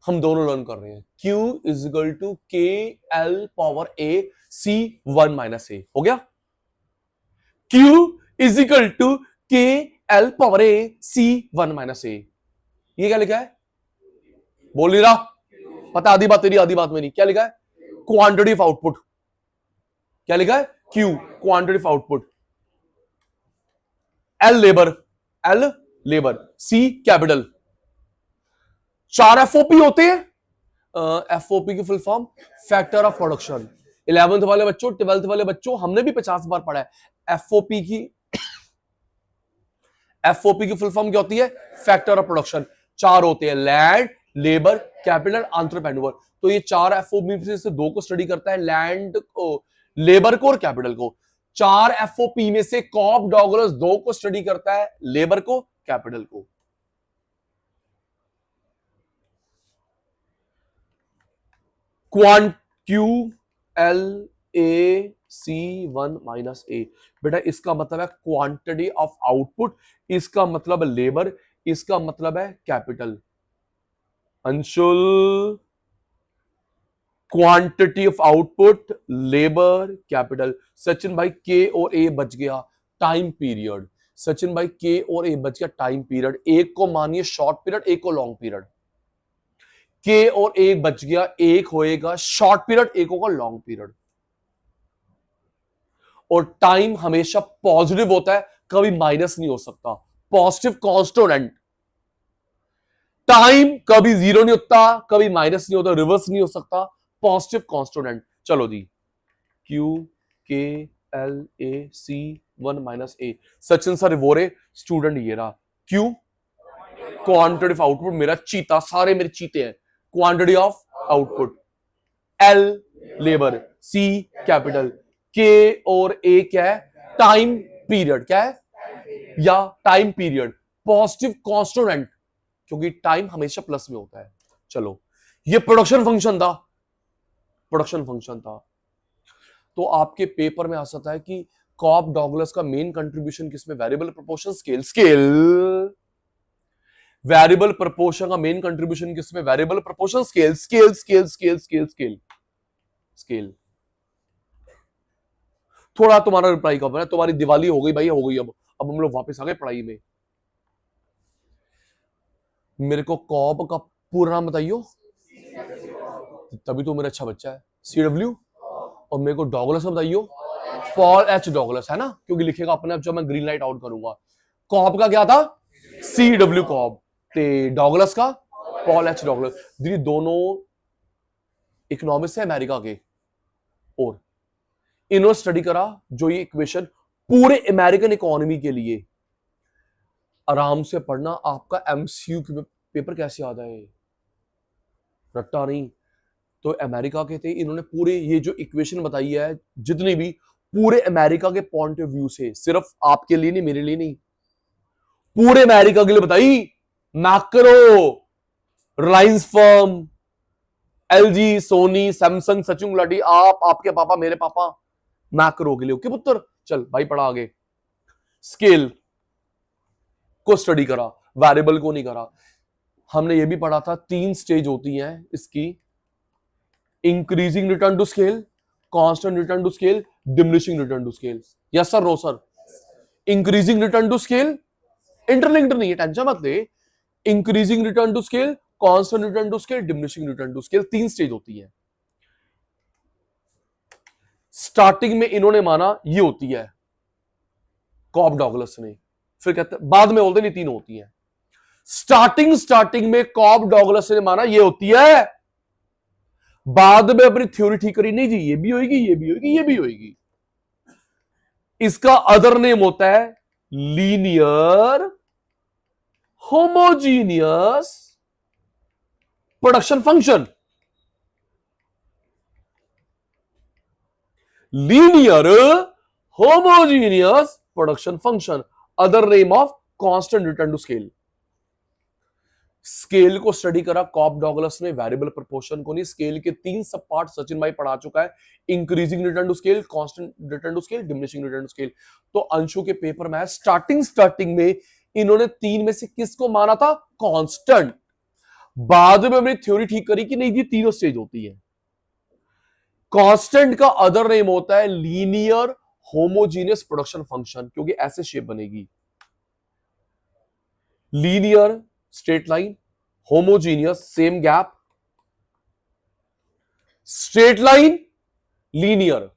हम दोनों लर्न कर रहे हैं। Q is equal to KL power A C1 minus A, हो गया। Q is equal to KL power A C1 minus A, ये क्या लिखा है, बोल नहीं रहा, पता आधी बात तेरी आधी बात मेरी। क्या लिखा है, क्वांटिटी ऑफ आउटपुट। क्या लिखा है, Q quantity of output, L labour, C capital. 4 FOP होते हैं, FOP की full form factor of production. 11th वाले बच्चों, 12th वाले बच्चों, हमने भी 50 बार पढ़ा है। FOP की फुल फॉर्म क्या होती है, फैक्टर ऑफ प्रोडक्शन। 4 होते हैं, लैंड, लेबर, कैपिटल, एंटरप्रेन्योर। तो ये 4 FOP से 2 को स्टडी करता है, लैंड को, लेबर को और कैपिटल को। 4 FOP में से कॉब डॉगलस 2 को स्टडी करता है, लेबर को, कैपिटल को। क्वांट QLAC1 माइनस A, बेटा इसका मतलब है क्वांटिटी ऑफ आउटपुट, इसका मतलब लेबर, इसका मतलब है capital. Anshul, quantity of output, labour, capital. Sachin भाई के और ए बच गया, टाइम पीरियड। सचिन भाई के और ए बच गया, टाइम पीरियड। एक को मानिए शॉर्ट पीरियड, एक को लॉन्ग पीरियड। के और ए बच गया, एक होएगा शॉर्ट पीरियड, एक होगा लॉन्ग पीरियड। और टाइम हमेशा पॉजिटिव होता है, कभी माइनस नहीं हो सकता, पॉजिटिव कांस्टेंट। टाइम कभी जीरो नहीं होता, कभी माइनस नहीं होता, रिवर्स नहीं हो सकता, पॉजिटिव कांस्टेंट। चलो जी, Q K L A C1 minus A। Sachin sir वो रे स्टूडेंट, ये रहा Q क्वांटिटी ऑफ आउटपुट, मेरा चीता, सारे मेरे चीते हैं। Quantity of output, L labour, C capital, K और A क्या है, टाइम पीरियड। क्या है, या टाइम पीरियड, पॉजिटिव कांस्टेंट, क्योंकि टाइम हमेशा प्लस में होता है। चलो, ये प्रोडक्शन फंक्शन था, प्रोडक्शन फंक्शन था। तो आपके पेपर में आ सकता है कि कॉब डॉगलस का मेन कंट्रीब्यूशन किसमें, variable proportion, scale. Variable proportion का मेन कंट्रीब्यूशन किसमें, वेरिएबल प्रोपोर्शन, स्केल। थोड़ा तुम्हारा रिप्लाई कब है, तुम्हारी दिवाली हो गई भाई, हो गई। अब हम लोग वापस आ गए पढ़ाई में। मेरे को कॉब का पूरा नाम बताइयो, तभी तो मेरा अच्छा बच्चा है। CW, और मेरे को डॉगलस बताइयो, पॉल एच डॉगलस, है ना, क्योंकि लिखेगा अपने आप जब मैं ग्रीन लाइट आउट करूंगा। कॉब का क्या था? CW Cobb. ते डॉगलस का पॉल एच डॉगलस। दीदी दोनों इकोनॉमिक्स है अमेरिका के, और इन्होंने स्टडी करा जो ये इक्वेशन पूरे अमेरिकन इकोनॉमी के लिए। आराम से पढ़ना, आपका एमसीयू पेपर कैसे याद है, रट्टा नहीं। तो अमेरिका के थे, इन्होंने पूरे ये जो इक्वेशन बताई है जितनी भी, पूरे अमेरिका के पॉइंट ऑफ व्यू से, सिर्फ आपके लिए नहीं, मेरे लिए नहीं, पूरे अमेरिका के लिए बताई। Macro, Reliance firm, LG, Sony, Samsung, Sachin Gulati, आप, आपके पापा, मेरे पापा, मैक्रो के लिए। ओके पुत्र, चल भाई पढ़ा आगे। स्केल को स्टडी करा, वेरिएबल को नहीं करा। हमने ये भी पढ़ा था 3 स्टेज होती हैं इसकी, increasing return to scale, constant return to scale, diminishing return to scale. Yes sir, no sir? Increasing return to scale interlinked नहीं है, टेंशन मत ले। Increasing return to scale, constant return to scale, diminishing return to scale, 3 stage होती है। Starting में इन्होंने माना ये होती है कॉब डॉगलस ने, फिर कहते बाद में बोलते नहीं, 3 होती है। स्टार्टिंग में कॉब डॉगलस ने माना ये होती है, बाद में अपनी थ्योरी ठीक करी, नहीं जी ये भी होगी, ये भी होगी, ये भी होगी। इसका अदर नेम होता है linear homogeneous production function. Linear homogeneous production function, other name of constant return to scale. Scale को स्टडी करा कॉब डॉगलस ने, वेरिएबल प्रोपोर्शन को नहीं। स्केल के 3 सब पार्ट सचिन भाई पढ़ा चुका है, increasing return to scale, constant return to scale, diminishing return to scale. तो अंशु के पेपर में स्टार्टिंग में इन्होंने 3 में से किसको माना था? कांस्टेंट। बाद में हमने थ्योरी ठीक करी कि नहीं जी तीनों स्टेज होती है। कांस्टेंट का अदर नेम होता है लीनियर होमोजीनियस प्रोडक्शन फंक्शन, क्योंकि ऐसे शेप बनेगी, linear straight line, homogeneous same gap, straight line linear,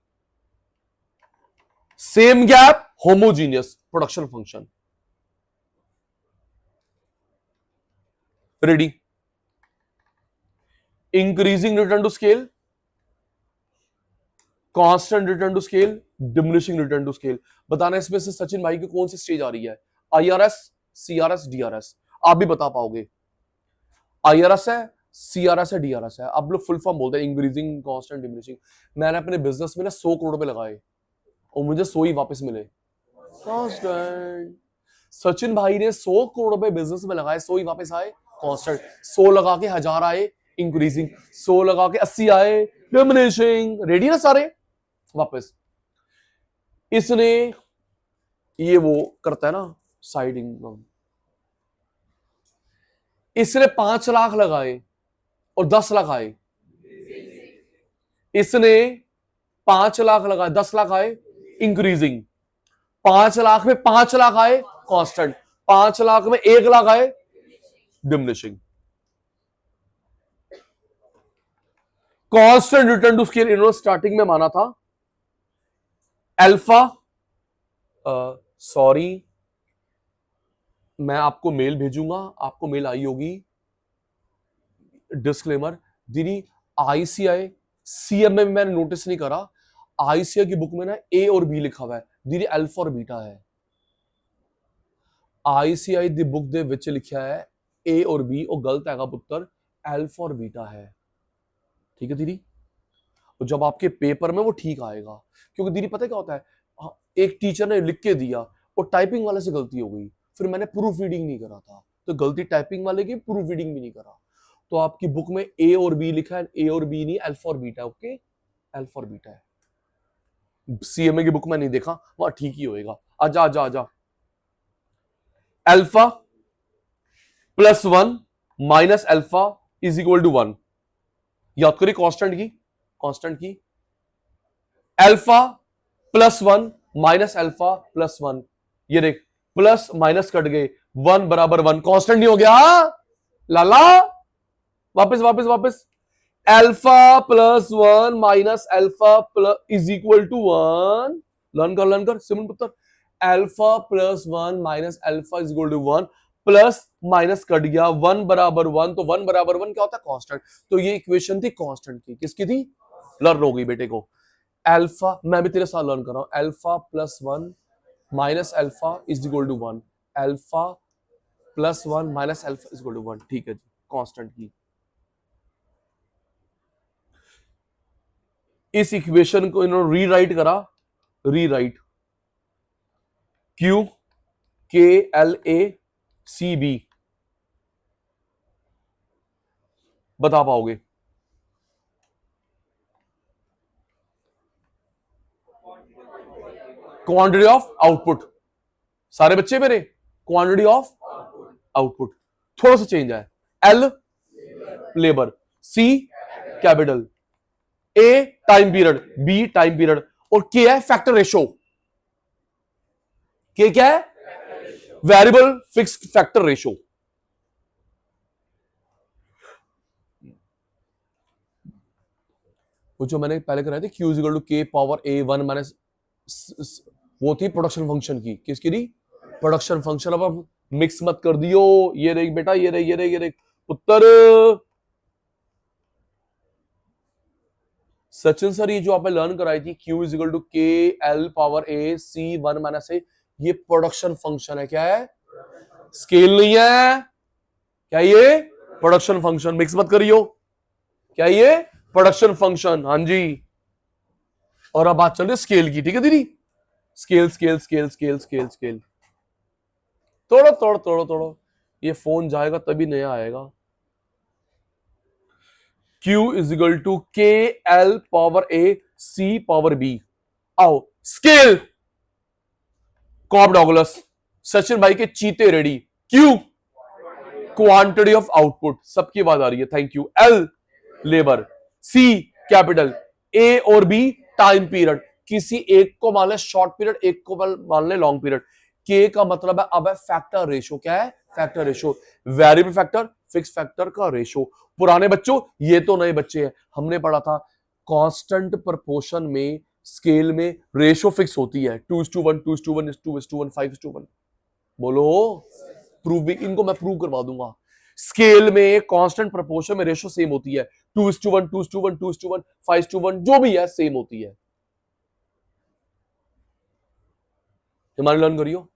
same gap homogeneous production function. Ready? Increasing return to scale, constant return to scale, diminishing return to scale. बताना इसमें से सचिन भाई की कौन सी stage आ रही है? IRS, CRS, DRS? आप भी बता पाओगे। IRS है, CRS है, DRS है। आप लोग फुल फॉर्म बोलते हैं इंक्रीजिंग, कांस्टेंट, डिमिनिशिंग। मैंने अपने बिजनेस में ना 100 करोड़ रुपए लगाए और मुझे 100 ही वापस मिले। कांस्टेंट। सचिन भाई ने 100 करोड़ रुपए बिजनेस में लगाए, 100 ही वापस आए, कांस्टेंट। 100 लगा के 1000 आए, इंक्रीजिंग। 100 लगा के 80 आए, डिमिनिशिंग। रेडी ना सारे? वापस इसने ये वो करता है ना साइड इनकम, इसने 5 लाख लगाए और 10 लाख आए। इसने 5 लाख लगाए, 10 लाख आए, इंक्रीजिंग। 5 लाख में 5 लाख आए, कांस्टेंट। 5 लाख में 1 लाख आए, diminishing. Constant return to scale इन्होंने स्टार्टिंग में माना था अल्फा। सॉरी, मैं आपको मेल भेजूंगा, आपको मेल आई होगी। डिस्क्लेमर दीदी, ICI CMA में मैंने नोटिस नहीं करा, ICI की बुक में ना A और B लिखा हुआ है दीदी, अल्फा और बीटा है। ICI दी बुक दे विच लिखा है A और B, और गलत हैगा पुत्र, अल्फा और बीटा है। ठीक है दीदी? और जब आपके पेपर में वो ठीक आएगा, क्योंकि दीदी पता है क्या होता है, एक टीचर ने लिख के दिया और टाइपिंग वाले से गलती हो गई, फिर मैंने प्रूफ रीडिंग नहीं करा था, तो गलती टाइपिंग वाले की, प्रूफ रीडिंग भी नहीं करा। तो आपकी बुक में A और B लिखा है, A और B नहीं, अल्फा और बीटा। ओके, अल्फा और बीटा है। CMA की बुक में नहीं देखा, वहां ठीक ही होएगा। आजा आजा आजा। Alpha plus 1 minus alpha is equal to 1। याद करिए कांस्टेंट की alpha plus 1 minus alpha plus 1। ये देख, प्लस माइनस कट गए, 1 बराबर 1, कांस्टेंट नहीं हो गया लाला? वापस alpha plus 1 minus alpha plus is equal to 1। Learn कर सिमन पुत्र। Alpha plus 1 minus alpha is equal to 1, plus minus cut गया, 1 बराबर 1, तो 1 बराबर 1 क्या होता है? कांस्टेंट। तो ये इक्वेशन थी कांस्टेंट की, किसकी थी? लर्न हो गई बेटे को। अल्फा, मैं भी तेरे साथ लर्न कर रहा हूं, alpha plus 1 minus alpha is equal to 1, alpha plus 1 minus alpha is equal to 1, ठीक है जी, कांस्टेंट की। इस इक्वेशन को इन्होंने रीराइट करा, rewrite Q K L A C B, बता पाओगे? क्वांटिटी ऑफ आउटपुट, सारे बच्चे मेरे, क्वांटिटी ऑफ आउटपुट, थोड़ा सा चेंज है। L labour, C capital, A time period, B time period, और K है फैक्टर रेशो। K क्या है? Variable fixed factor ratio. वो जो मैंने पहले कराए थे Q equal to K power A1 minus, वो थी प्रोडक्शन फंक्शन की, किसकी थी? Production function. अब मिक्स मत कर दियो, ये देख बेटा, ये देख, ये देख, ये देख उत्तर। सचिन सर, ये जो आपने लर्न कराई थी Q is equal to K L power A C 1 minus ए, ये प्रोडक्शन फंक्शन है। क्या है? स्केल नहीं है। क्या ये? Production function. मिक्स मत करियो। क्या ये? Production function. हाँ जी। और अब बात चल रही है स्केल की, ठीक है दीदी? Scale scale scale scale scale scale, तोड़ो तोड़ो तोड़ो तोड़ो, ये फोन जाएगा तभी नया आएगा। Q is equal to K L power A C power B. आओ स्केल, कॉब डॉगलस, सचिन भाई के चीते ready. Q quantity of output, सबकी आवाज आ रही है, thank you. L labour, C capital, A और B टाइम पीरियड, किसी एक को मान ले शॉर्ट पीरियड, एक को मान ले लॉन्ग पीरियड। K का मतलब है अब है फैक्टर रेशो। क्या है? Factor ratio, variable factor fix factor का रेशो। पुराने बच्चों, ये तो नए बच्चे हैं, हमने पढ़ा था कांस्टेंट प्रपोर्शन में स्केल में रेशो फिक्स होती है 2:1, 2:1, 2:1, 5:1। बोलो प्रूव भी, इनको मैं प्रूव करवा दूंगा। स्केल में कांस्टेंट प्रपोर्शन में रेशो सेम होती है 2:1, 2:1, 2:1, 5:1, जो भी है सेम होती है। हमारे लर्न करियो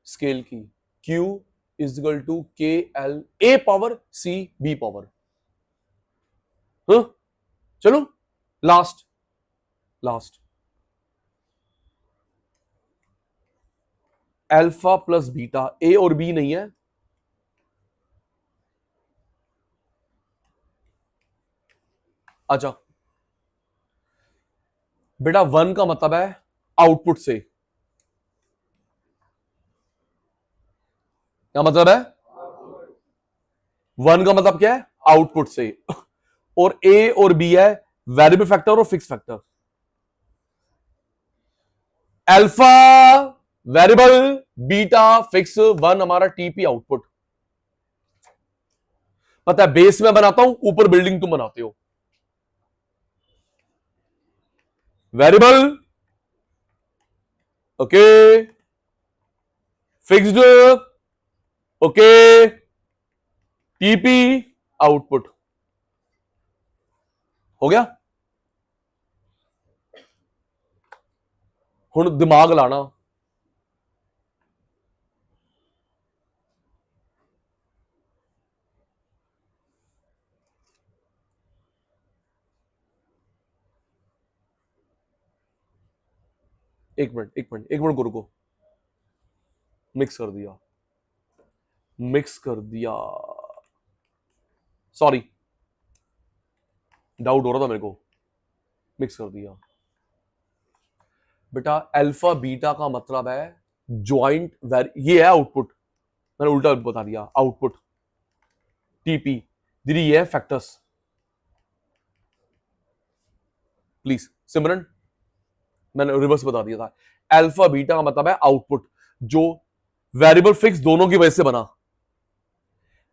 स्केल की। Q is equal to K L A power C B power. चलो last last, alpha plus beta, A और बी नहीं है। अच्छा बेटा, 1 का मतलब है आउटपुट से। क्या मतलब है? 1 का मतलब क्या है? आउटपुट से। और ए और बी है वेरिएबल फैक्टर और fix factor. Alpha variable, beta fix, 1 हमारा टीपी आउटपुट। पता है बेस में बनाता हूं, ऊपर बिल्डिंग तुम बनाते हो। Variable okay, fixed okay, TP output. हो गया? हुण दिमाग लाना। एक मिनट एक मिनट एक मिनट को रुको। मिक्स कर दिया, मिक्स कर दिया, सॉरी, डाउट हो रहा था मेरे को, मिक्स कर दिया। बेटा अल्फा बीटा का मतलब है ज्वाइंट, ये है आउटपुट, मैंने उल्टा बता दिया, आउटपुट टीपी। दीदी ये है फैक्टर्स। प्लीज सिमरन, मैंने रिवर्स बता दिया था। अल्फा बीटा का मतलब है आउटपुट, जो वेरिएबल फिक्स दोनों की वजह से बना।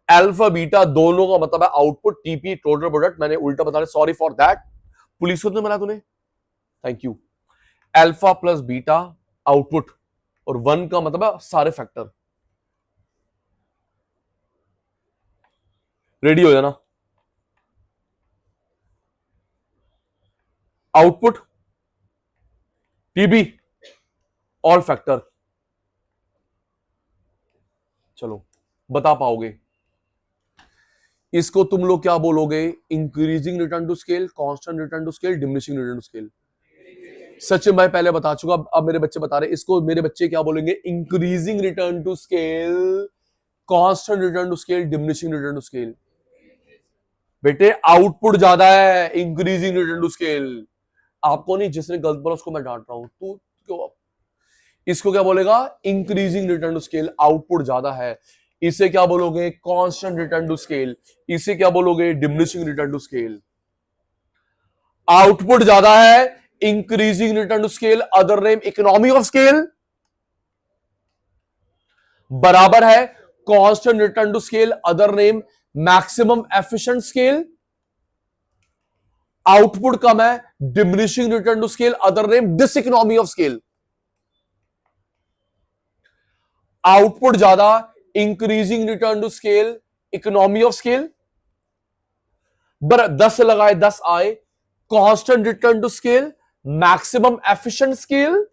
अल्फा बीटा दोनों का मतलब है आउटपुट टीपी टोटल प्रोडक्ट। मैंने उल्टा बता दिया, सॉरी फॉर दैट। पुलिस को तो बना तूने, thank you. Alpha plus beta output और 1 का मतलब है सारे फैक्टर। रेडी हो जाना। Output TB all factor. चलो बता पाओगे इसको तुम लोग क्या बोलोगे? Increasing return to scale, constant return to scale, diminishing return to scale. Sachin भाई पहले बता चुका, अब मेरे बच्चे बता रहे, इसको मेरे बच्चे क्या बोलेंगे? Increasing return to scale, constant return to scale, diminishing return to scale. बेटे आउटपुट ज्यादा है, इंक्रीजिंग रिटर्न टू स्केल। आपको नहीं, जिसने गलत बोला उसको मैं डांट रहा हूं। तू क्यों? इसको क्या बोलेगा? Increasing return to scale, output ज्यादा है। इसे क्या बोलोगे? Constant return to scale. इसे क्या बोलोगे? Diminishing return to scale. Output ज्यादा है, increasing return to scale, other name economy of scale, बराबर है constant return to scale, other name maximum efficient scale. Output कम है, diminishing return to scale, other name diseconomy of scale. Output ज्यादा, increasing return to scale, economy of scale. 10 लगाए 10 आए, constant return to scale, maximum efficient scale.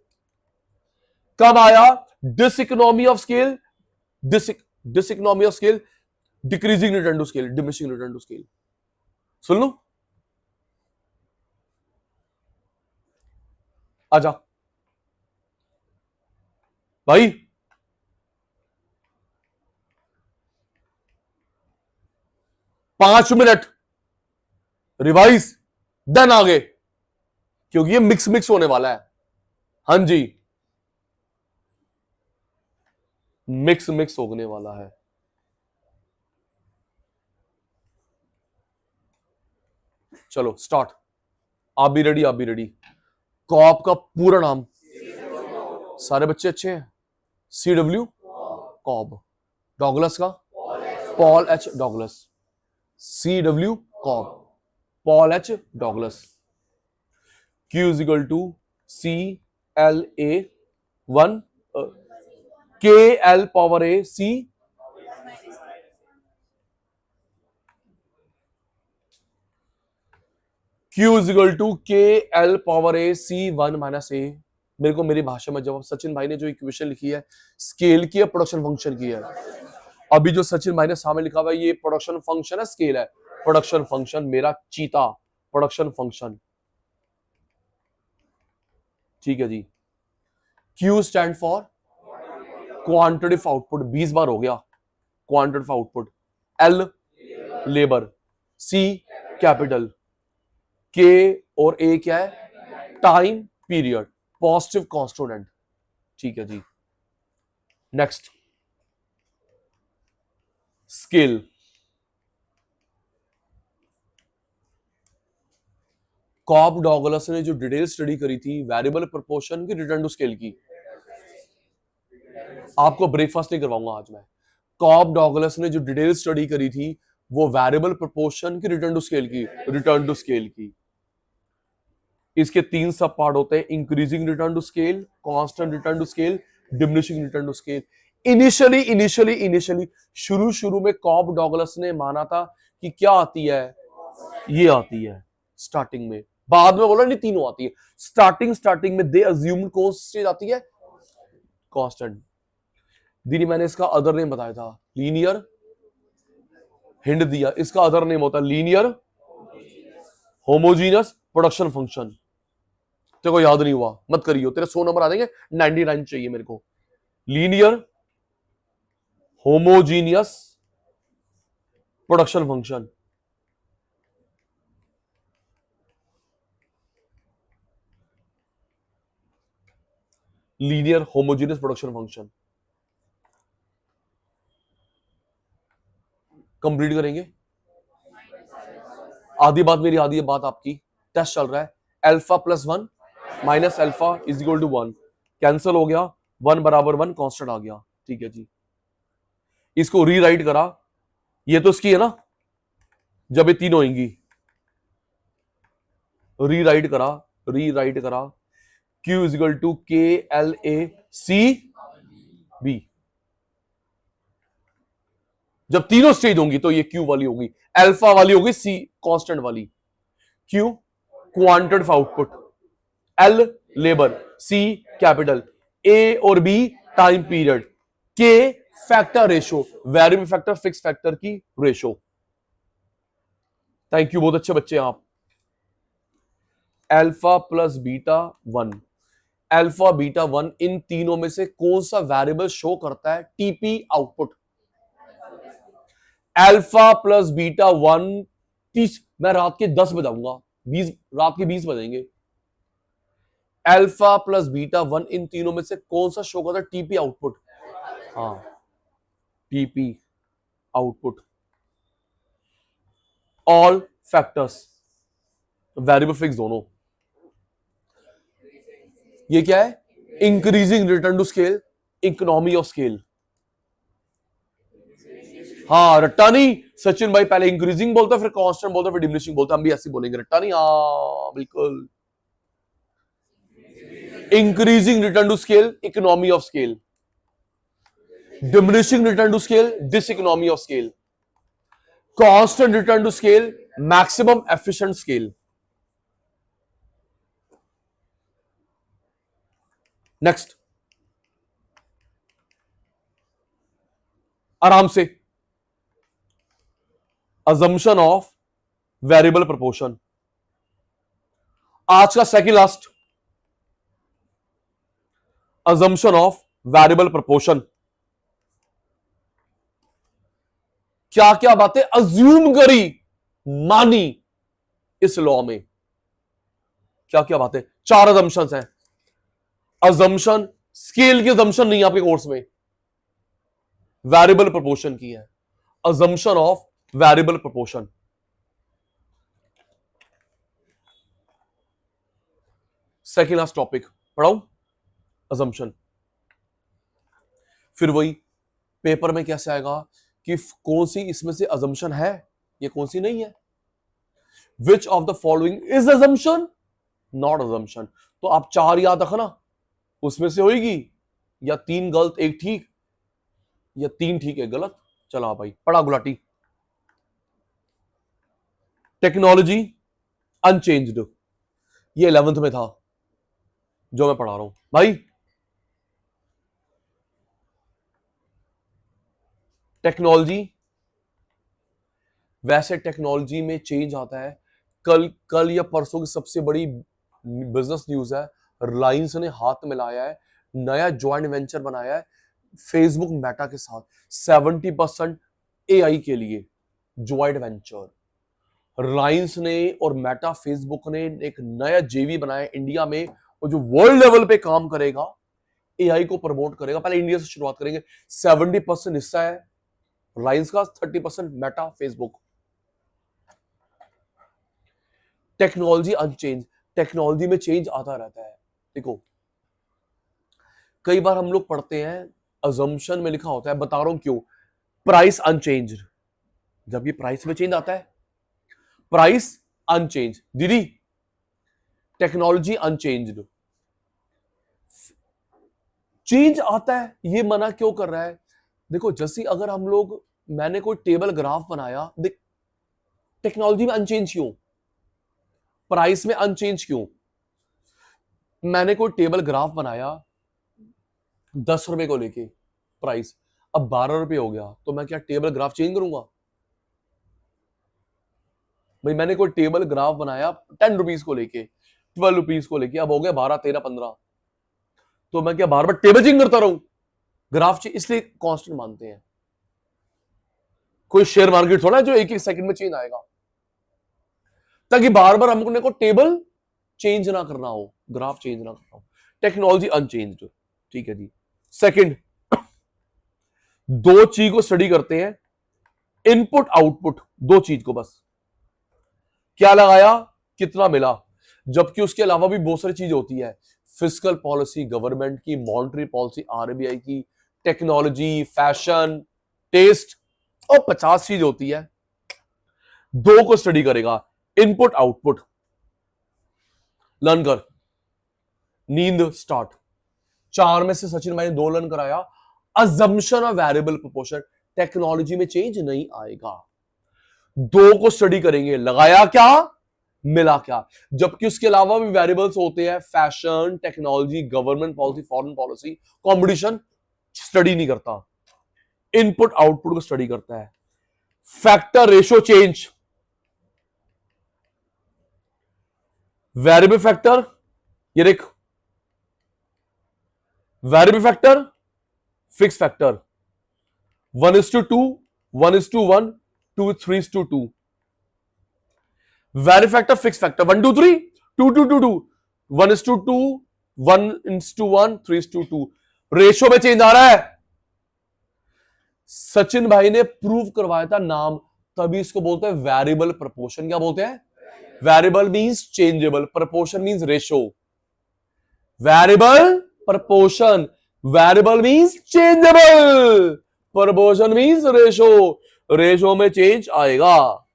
कब आया? Diseconomy of scale, diseconomy of scale, decreasing return to scale, diminishing return to scale. सुन लो, आजा भाई। पांच मिनट रिवाइज, देन आगे, क्योंकि ये मिक्स मिक्स होने वाला है। हां जी, मिक्स मिक्स होने वाला है। चलो स्टार्ट। आप भी रेडी? आप भी रेडी? कॉप का पूरा नाम? सारे बच्चे अच्छे हैं? CW Cobb. डॉगलस का? Paul H Douglas. CW Cobb, Paul H Douglas. Q is equal to CLA1 KL power A C Q is equal to KL power A C1 minus A। मेरे को मेरी भाषा में जवाब, सचिन भाई ने जो इक्वेशन लिखी है स्केल की है, प्रोडक्शन फंक्शन की है। अभी जो सचिन भाई ने सामने लिखा हुआ है ये प्रोडक्शन फंक्शन है, स्केल है। प्रोडक्शन फंक्शन मेरा चीता, प्रोडक्शन फंक्शन। ठीक है जी। Q stand for quantity output, 20 बार हो गया। Quantity output. L labour, C capital, K और A क्या है? Time period, positive constant. ठीक है जी। Next, scale. कॉब डॉगलस ने जो डिटेल स्टडी करी थी वेरिएबल प्रोपोर्शन की रिटर्न टू स्केल की, आपको ब्रेकफास्ट नहीं करवाऊंगा आज मैं। कॉब डॉगलस ने जो डिटेल स्टडी करी थी वो वेरिएबल प्रोपोर्शन की रिटर्न टू स्केल की, रिटर्न टू स्केल की। इसके 3 सब पार्ट होते हैं, increasing return to scale, constant return to scale, diminishing return to scale. Initially शुरू में कॉब डॉगलस ने माना था कि क्या आती है? ये आती है स्टार्टिंग में। बाद में बोला नहीं तीनों आती है। स्टार्टिंग में दे अज्यूम कौन सी चीज आती है? कांस्टेंट। दीदी मैंने इसका अदर नेम बताया था, लीनियर। हिंट दिया, इसका अदर नेम होता है लीनियर होमोजीनियस प्रोडक्शन फंक्शन। तेरे को याद नहीं हुआ मत करियो, तेरे 100 नंबर आ जाएंगे, 99 चाहिए मेरे को। Linear homogeneous production function. Linear homogeneous production function complete करेंगे। आधी बात मेरी, आधी बात आपकी। टेस्ट चल रहा है। Alpha plus 1 minus alpha is equal to 1, cancel हो गया, 1 बराबर 1 कांस्टेंट आ गया। ठीक है जी। इसको रीराइट करा, ये तो इसकी है ना, जब ये तीनों होंगी, रीराइट करा, Q is equal to KLA C B. जब तीनों स्टेज होंगी तो ये क्यू वाली होगी, अल्फा वाली होगी सी कांस्टेंट वाली, Q quantity output, L labour, C capital, A और B time period, K factor ratio, variable factor fix factor की रेशो। थैंक यू, बहुत अच्छे बच्चे आप। Alpha plus beta one, alpha beta one, इन तीनों में से कौन सा वेरिएबल शो करता है TP output? Alpha plus beta one 30, मैं रात के 10 बजाऊंगा, 20, रात के 20 बजेंगे। अल्फा प्लस बीटा वन, इन तीनों में से कौन सा शो करता है टीपी आउटपुट? हाँ, TP output. All factors, variable fix दोनों। ये क्या है? Increasing return to scale, economy of scale. हाँ, रट्टा नहीं सचिन भाई, पहले इंक्रीजिंग बोलता फिर कांस्टेंट बोलता फिर डिमिनिशिंग बोलता, हम भी ऐसे बोलेंगे, रट्टा नहीं। हाँ बिल्कुल, increasing return to scale, economy of scale, diminishing return to scale, diseconomy of scale, constant return to scale, maximum efficient scale. Next, आराम से, assumption ऑफ वेरिएबल प्रोपोर्शन। आज का second last, assumption of variable proportion. क्या क्या बातें assume करी, मानी इस लॉ में? क्या क्या बातें? 4 assumptions हैं। assumption, स्केल की assumption नहीं आपके कोर्स में, वेरिएबल प्रोपोर्शन की है। assumption of variable proportion. Second last topic पढ़ाऊं, assumption। फिर वही पेपर में कैसे आएगा कि कौन सी इसमें से assumption है, ये कौन सी नहीं है। विच of the following is assumption, not assumption। तो आप 4 याद रखना, उसमें से होगी या 3 गलत 1 ठीक, या 3 ठीक 1 गलत। चला भाई, पढ़ा गुलाटी। टेक्नोलॉजी अनचेंज्ड, ये 11th में था जो मैं पढ़ा रहा हूं भाई। टेक्नोलॉजी, वैसे टेक्नोलॉजी में चेंज आता है। कल या परसों की सबसे बड़ी बिजनेस न्यूज है, रिलायंस ने हाथ मिलाया है, नया ज्वाइंट वेंचर बनाया है फेसबुक मेटा के साथ, 70% एआई के लिए ज्वाइंट वेंचर। रिलायंस ने और मेटा फेसबुक ने एक नया जेवी बनाया इंडिया में, और जो वर्ल्ड लेवल पे काम करेगा, एआई को प्रमोट करेगा। पहले इंडिया से शुरुआत करेंगे। 70% हिस्सा है रिलायंस का, 30% Meta Facebook. Technology unchange, technology में चेंज आता रहता है। देखो, कई बार हम लोग पढ़ते हैं अजम्पशन में लिखा होता है, बता रहा हूं क्यों, प्राइस अनचेंज। जब ये प्राइस में चेंज आता है, प्राइस अनचेंज, दीदी टेक्नोलॉजी अनचेंज्ड, चेंज आता है, ये मना क्यों कर रहा है? देखो, जैसे अगर हम लोग, मैंने कोई टेबल ग्राफ बनाया, देख टेक्नोलॉजी में अनचेंज क्यों, प्राइस में अनचेंज क्यों? मैंने कोई टेबल ग्राफ बनाया 10 रुपए को लेके प्राइस, अब 12 रुपए हो गया, तो मैं क्या टेबल ग्राफ चेंज करूंगा? भाई मैंने कोई टेबल ग्राफ बनाया 10 रुपीज को लेके, 12 रुपीज को लेके, अब हो गया 12, 13, 15, तो मैं क्या बार बार टेबल चेंज करता रहूं? ग्राफ चेंज इसलिए कांस्टेंट मानते हैं। कोई शेयर मार्केट थोड़ा है जो एक सेकंड में चेंज आएगा, ताकि बार बार हमने को टेबल चेंज ना करना हो, ग्राफ चेंज ना करना हो। टेक्नोलॉजी अनचेंज्ड, ठीक है जी। सेकंड, 2 चीज को स्टडी करते हैं, इनपुट आउटपुट, 2 चीज को बस, क्या लगाया कितना मिला, जबकि उसके अलावा भी बहुत सारी चीजें होती है, फिस्कल पॉलिसी गवर्नमेंट की, मॉनेटरी पॉलिसी आरबीआई की, टेक्नोलॉजी, फैशन, टेस्ट, और 50 चीज होती है। 2 को स्टडी करेगा, इनपुट आउटपुट। लर्न कर, नींद स्टार्ट। 4 में से सचिन भाई ने 2 लर्न कराया, assumption of variable proportion, technology में चेंज नहीं आएगा। दो को स्टडी करेंगे, लगाया क्या मिला क्या, जबकि उसके अलावा भी वेरिएबल्स होते हैं, fashion, technology, government policy, foreign policy, competition study नहीं करता, इनपुट आउटपुट को स्टडी करता है। Factor ratio change, variable factor, ये देख variable factor, fix factor, 1:2, 1:1, 2:3:2, variable factor, fix factor, 1:3, 2:2, 1:2, 1:1, 3:2, ratio में चेंज आ रहा है। सचिन भाई ने प्रूव करवाया था नाम, तभी इसको बोलते हैं वेरिएबल प्रोपोर्शन। क्या बोलते हैं? Variable means changeable, proportion means ratio. Variable proportion, variable means changeable, proportion means ratio. Ratio में चेंज आएगा,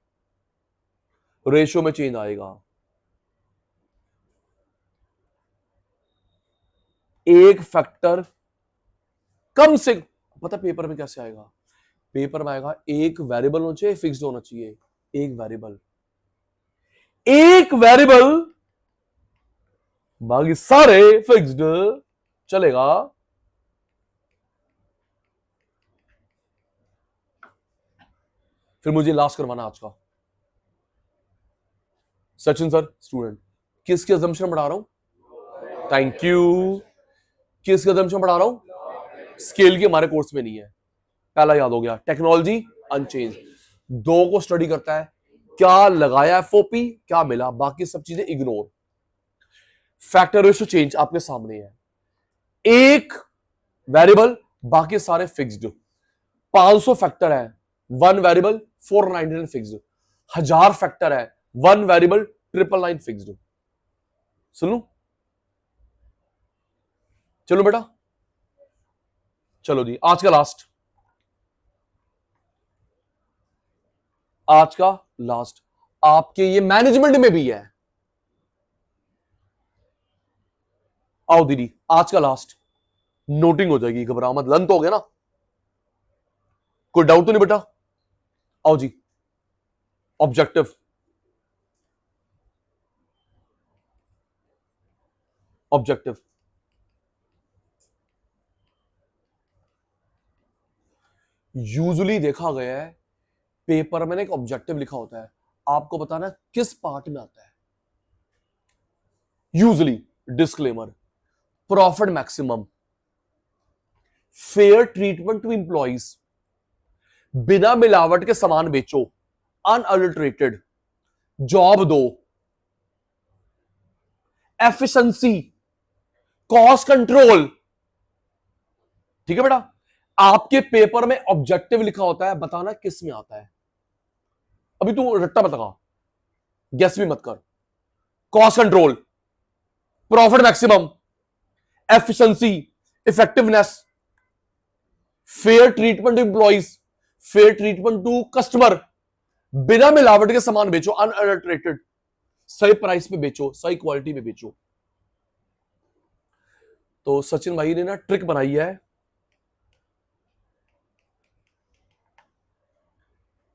रेशियो में चेंज आएगा। एक फैक्टर कम से, पता पेपर में कैसे आएगा? पेपर में आएगा एक वेरिएबल होना चाहिए, फिक्स्ड होना चाहिए। एक वेरिएबल बाकी सारे फिक्स्ड चलेगा। फिर मुझे लास्ट करवाना आज का। सचिन सर स्टूडेंट, किसकी अजम्पशन बढ़ा रहा हूं? Thank you. किसकी अजम्पशन बढ़ा रहा हूं? स्केल की हमारे कोर्स में नहीं है, पहला याद हो गया। टेक्नोलॉजी अनचेंज, दो को स्टडी करता है, क्या लगाया एफओपी, क्या मिला, बाकी सब चीजें इग्नोर। फैक्टर रेशियो चेंज आपके सामने है, एक वेरिएबल बाकी सारे फिक्स्ड। 500 फैक्टर है, वन वेरिएबल 499 फिक्स्ड। 1000 फैक्टर है, वन वेरिएबल 999 फिक्स्ड। सुन लो, चलो बेटा, चलो जी, आज का लास्ट, आज का लास्ट आपके ये मैनेजमेंट में भी है। आओ दीदी, आज का लास्ट नोटिंग हो जाएगी, घबरा मत, लन तो हो गया ना, कोई डाउट तो नहीं बेटा? आओ जी, ऑब्जेक्टिव, ऑब्जेक्टिव यूजुअली देखा गया है पेपर में एक ऑब्जेक्टिव लिखा होता है, आपको बताना किस पार्ट में आता है। Usually disclaimer, profit maximum, fair treatment to employees, बिना मिलावट के सामान बेचो, अनअडल्टरेटेड, जॉब दो, एफिशिएंसी, कॉस्ट कंट्रोल। ठीक है बेटा, आपके पेपर में ऑब्जेक्टिव लिखा होता है, बताना किस में आता है। अभी तू रट्टा मत लगा, गेस भी मत कर। Cost control, profit maximum, efficiency, effectiveness, fair treatment to employees, fair treatment to customer, बिना मिलावट के सामान बेचो, अनअडल्टरेटेड, सही प्राइस पे बेचो, सही क्वालिटी में बेचो। तो सचिन भाई ने ना ट्रिक बनाई है,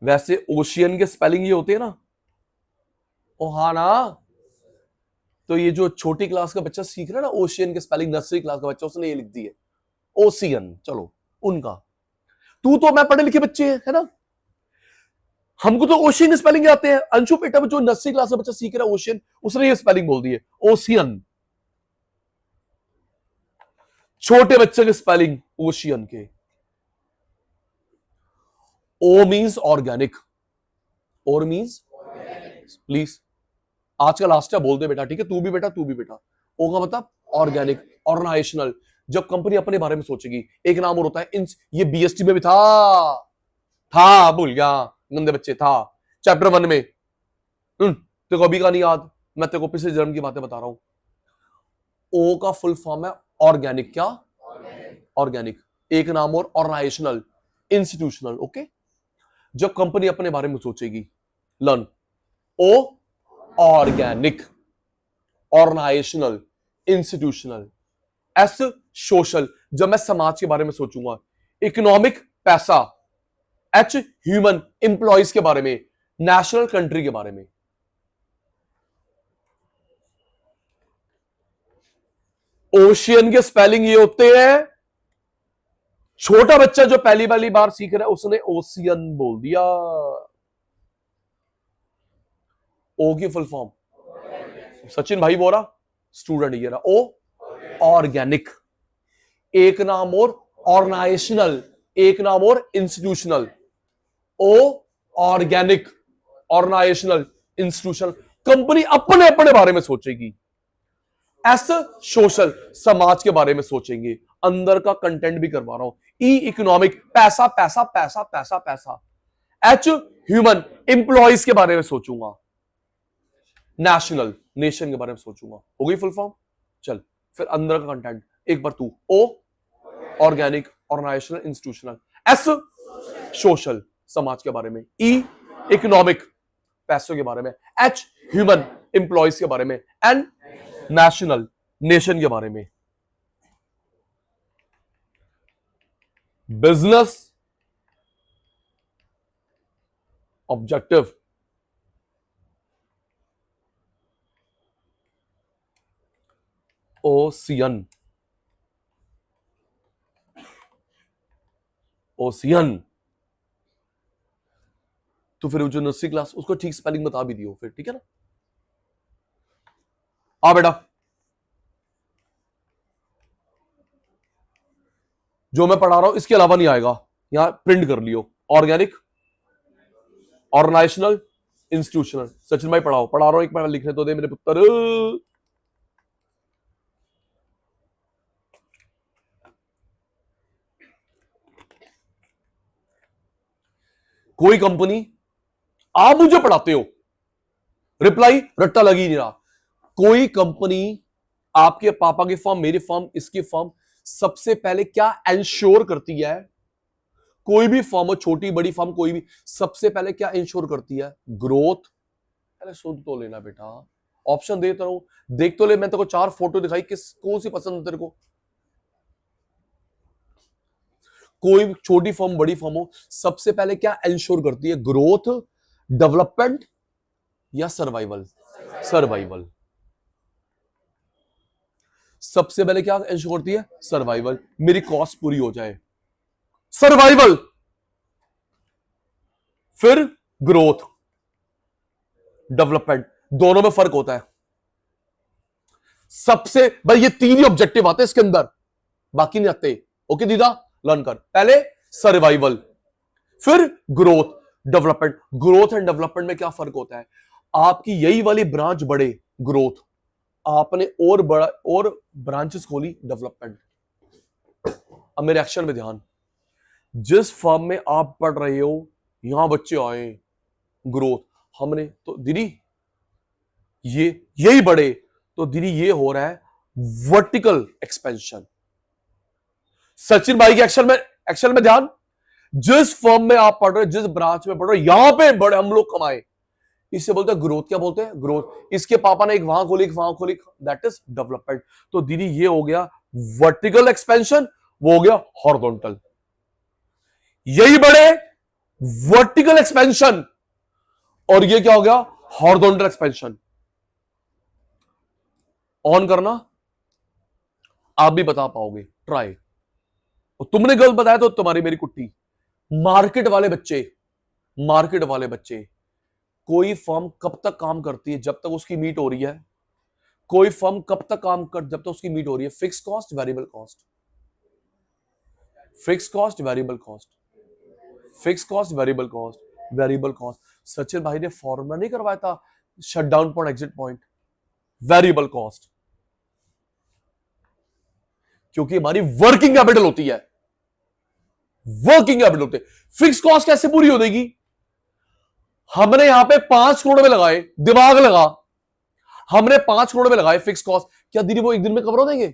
वैसे ओशियन के स्पेलिंग ये होते हैं ना, ओ हाँ ना, तो ये जो छोटी क्लास का बच्चा सीख रहा है ना ओशियन के स्पेलिंग, नर्सरी क्लास का बच्चा, उसने ये लिख दी है ओशियन। चलो उनका, तू तो मैं पढ़े लिखे बच्चे है ना, हमको तो ओशियन के स्पेलिंग आते हैं। अंशु बेटा जो नर्सरी क्लास का बच्चा सीख रहा है ओशियन, उसने ये स्पेलिंग बोल दी है ओशियन। छोटे बच्चे के स्पेलिंग ओशियन के। ओ मीन्स ऑर्गेनिक, और मीन्स प्लीज, आज का लास्ट है, बोल दे बेटा, ठीक है? तू भी बेटा, तू भी बेटा। ओ का मतलब ऑर्गेनिक, ऑर्गेनाइजेशनल। जब कंपनी अपने बारे में सोचेगी, एक नाम और होता है, ये बीएसटी में भी था भूल गया, गंदे बच्चे, था चैप्टर 1 में। तेरे को अभी का नहीं याद, मैं तेरे को पिछले जन्म की बातें बता रहा हूं। ओ का फुल फॉर्म है ऑर्गेनिक, क्या? ऑर्गेनिक। एक नाम और ऑर्गेनाइजेशनल, इंस्टीट्यूशनल। ओके, जब कंपनी अपने बारे में सोचेगी, learn. O organic, organisational, institutional. S social, जब मैं समाज के बारे में सोचूंगा, इकोनॉमिक पैसा, एच ह्यूमन एम्प्लॉइज के बारे में, नेशनल कंट्री के बारे में। ओशियन के स्पेलिंग ये होते हैं, छोटा बच्चा जो पहली पहली बार सीख रहा है उसने ओशियन बोल दिया। ओ की फुल फॉर्म, सचिन भाई बोल रहा, स्टूडेंट ये रहा, ओ ऑर्गेनिक, एक नाम और ऑर्गेनाइजेशनल, एक नाम और इंस्टीट्यूशनल। ओ ऑर्गेनिक, ऑर्गेनाइजेशनल, इंस्टीट्यूशनल। कंपनी अपने अपने बारे में सोचेगी। एस सोशल, समाज के बारे में सोचेंगे। अंदर का कंटेंट भी करवा रहा हूं। ई इकोनॉमिक, पैसा पैसा पैसा पैसा पैसा। एच ह्यूमन, एम्प्लॉइज के बारे में सोचूंगा। नेशनल, नेशन के बारे में सोचूंगा। हो गई फुल फॉर्म। चल फिर अंदर का कंटेंट एक बार तू। O organic, organisational, institutional. S social, समाज के बारे में। ई इकोनॉमिक, पैसों के बारे में। एच ह्यूमन, एम्प्लॉइज के बारे में। एन नेशनल, नेशन के बारे में। Business objective, ocean, ocean. तो फिर जो नर्सरी क्लास उसको ठीक स्पेलिंग बता भी दियो फिर, ठीक है ना। आ बेटा, जो मैं पढ़ा रहा हूं इसके अलावा नहीं आएगा, यहां प्रिंट कर लियो। Organic, organisational, institutional. सचिन भाई पढ़ाओ, पढ़ा रहा हूं, एक बार लिखने तो दे मेरे पुत्र। कोई कंपनी, आप मुझे पढ़ाते हो, रिप्लाई रट्टा लग ही नहीं रहा। कोई कंपनी, आपके पापा की फर्म, मेरी फर्म, इसकी फर्म, सबसे पहले क्या इंश्योर करती है? कोई भी फर्म हो, छोटी बड़ी फर्म कोई भी, सबसे पहले क्या इंश्योर करती है? ग्रोथ। अरे सुन तो लेना बेटा, ऑप्शन देता हूं, देख तो ले। मैं तेरे को 4 फोटो दिखाई, किस कौन सी पसंद है तेरे को? कोई छोटी फर्म बड़ी फर्म हो, सबसे पहले क्या इंश्योर करती है? ग्रोथ, डेवलपमेंट या सर्वाइवल? सर्वाइवल। सबसे पहले क्या इंश्योर करती है? सर्वाइवल। मेरी कॉस्ट पूरी हो जाए, सर्वाइवल। फिर ग्रोथ, डेवलपमेंट। दोनों में फर्क होता है। सबसे भाई ये 3 ही ऑब्जेक्टिव आते हैं इसके अंदर, बाकी नहीं आते। ओके दीदा, लर्न कर। पहले सर्वाइवल, फिर growth, development. Growth and development में क्या फर्क होता है? आपकी यही वाली ब्रांच बढ़े, ग्रोथ, आपने और बड़ा और ब्रांचेस खोली, डेवलपमेंट। अब मेरे एक्शन में ध्यान, जिस फर्म में आप पढ़ रहे हो यहां बच्चे आए, ग्रोथ। हमने तो दीदी ये यही बढ़े, तो दीदी ये हो रहा है वर्टिकल एक्सपेंशन। सचिन भाई के एक्शन में ध्यान, जिस फर्म में आप पढ़ रहे हो, जिस ब्रांच में पढ़ रहे हो, यहां पे बड़े हम लोग कमाए, इससे बोलते हैं ग्रोथ। क्या बोलते हैं? ग्रोथ। इसके पापा ने एक वहां खोली, एक वहां खोली, दैट इज डेवलपमेंट। तो दीदी ये हो गया वर्टिकल एक्सपेंशन, वो हो गया हॉरिजॉन्टल। यही बढ़े, वर्टिकल एक्सपेंशन, और ये क्या हो गया? Horizontal expansion. ऑन करना, आप भी बता पाओगे, ट्राई। और तुमने गलत बताया तो तुम्हारी मेरी कुट्टी। मार्केट वाले बच्चे, मार्केट वाले बच्चे, कोई फर्म कब तक काम करती है? जब तक उसकी मीट हो रही है। कोई फर्म कब तक काम कर, जब तक उसकी मीट हो रही है। Fix cost, variable cost, fix cost, variable cost, fix cost, variable cost, variable cost. Sachin भाई ने फॉर्मूला नहीं करवाया था, shut down point, exit point, variable cost, क्योंकि हमारी वर्किंग कैपिटल होती है, वर्किंग कैपिटल होती है। फिक्स कॉस्ट कैसे पूरी हो जाएगी? हमने यहां पे 5 करोड़ में लगाए, दिमाग लगा, हमने 5 करोड़ में लगाए फिक्स कॉस्ट, क्या दीदी वो एक दिन में कवर हो देंगे?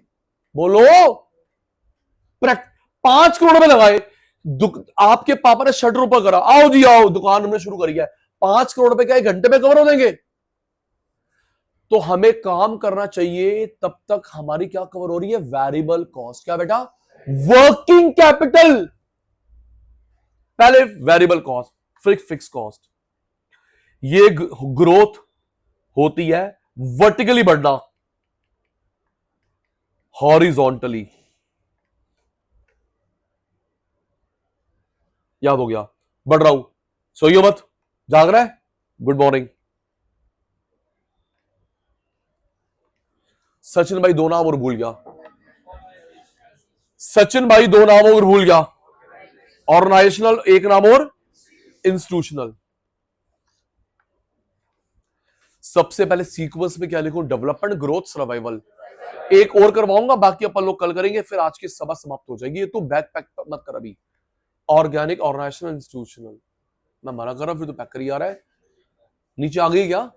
बोलो। 5 करोड़ में लगाए, आपके पापा ने शटर ऊपर करा, आओ जी आओ, दुकान हमने शुरू करी है, 5 करोड़ रुपए क्या 1 घंटे में कवर हो देंगे? तो हमें काम करना चाहिए, तब तक हमारी क्या कवर हो रही है? Variable cost. क्या बेटा? Working capital. पहले वेरिएबल कॉस्ट फिर फिक्स कॉस्ट। ये ग्रोथ होती है वर्टिकली बढ़ना, हॉरिजॉन्टली। याद हो गया, बढ़ रहा हूं, सोइयो मत, जाग रहा है। Good morning. सचिन भाई दो नाम और भूल गया, सचिन भाई दो नाम और भूल गया, ऑर्गेनाइजेशनल एक नाम और इंस्टीट्यूशनल। सबसे पहले सीक्वेंस में क्या लिखूं? Development, growth, survival. एक और करवाऊंगा, बाकी अपन लोग कल करेंगे, फिर आज की सभा समाप्त हो जाएगी। ये तो बैक पैक मत कर अभी। Organic, organisational, institutional. मैं मना कर रहा हूं, फिर तो पैक करी आ रहा है। नीचे आ गई क्या?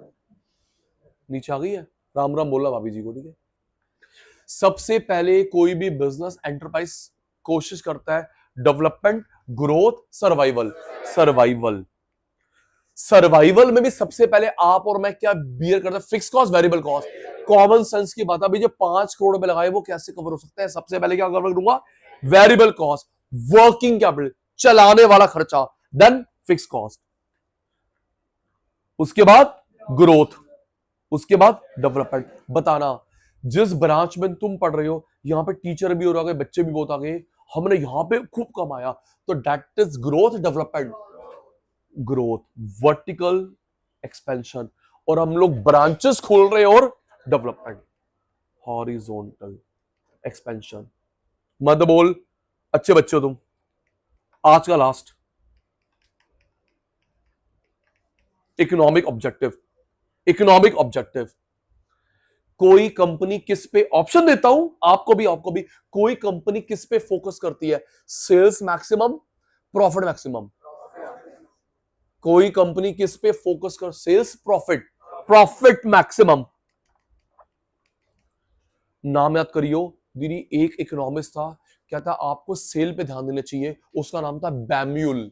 नीचे आ गई है। राम राम बोला भाभी जी को, ठीक है। सबसे पहले कोई भी बिजनेस एंटरप्राइज कोशिश करता है development, growth, survival. Survival, survival में भी सबसे पहले आप और मैं क्या बियर करते हैं? Fix cost, variable cost. Common sense की बात है, अभी जो 5 करोड़ रुपए लगाए वो कैसे कवर हो सकता है? सबसे पहले क्या कवर करूंगा? वेरिएबल कॉस्ट, वर्किंग कैपिटल, चलाने वाला खर्चा, देन फिक्स कॉस्ट, उसके बाद ग्रोथ, उसके बाद डेवलपमेंट। बताना जिस ब्रांच में तुम पढ़ रहे हो, यहां पे टीचर भी हो रहा है, बच्चे भी बहुत आ गए, हमने यहां पे खूब कमाया, तो that is growth, development. Growth, vertical expansion, और हम लोग ब्रांचेस खोल रहे हैं, और डेवलपमेंट, हॉरिजॉन्टल एक्सपेंशन। मत बोल, अच्छे बच्चे हो तुम। आज का last, economic objective. Economic objective, कोई कंपनी किस पे, ऑप्शन देता हूं आपको भी, कोई कंपनी किस पे फोकस करती है? Sales maximum, profit maximum. कोई कंपनी किस पे फोकस कर? Sales, profit, profit maximum. नाम याद करियो दीदी, एक इकोनॉमिस्ट था, क्या था? आपको सेल पे ध्यान देना चाहिए, उसका नाम था बैम्यूल,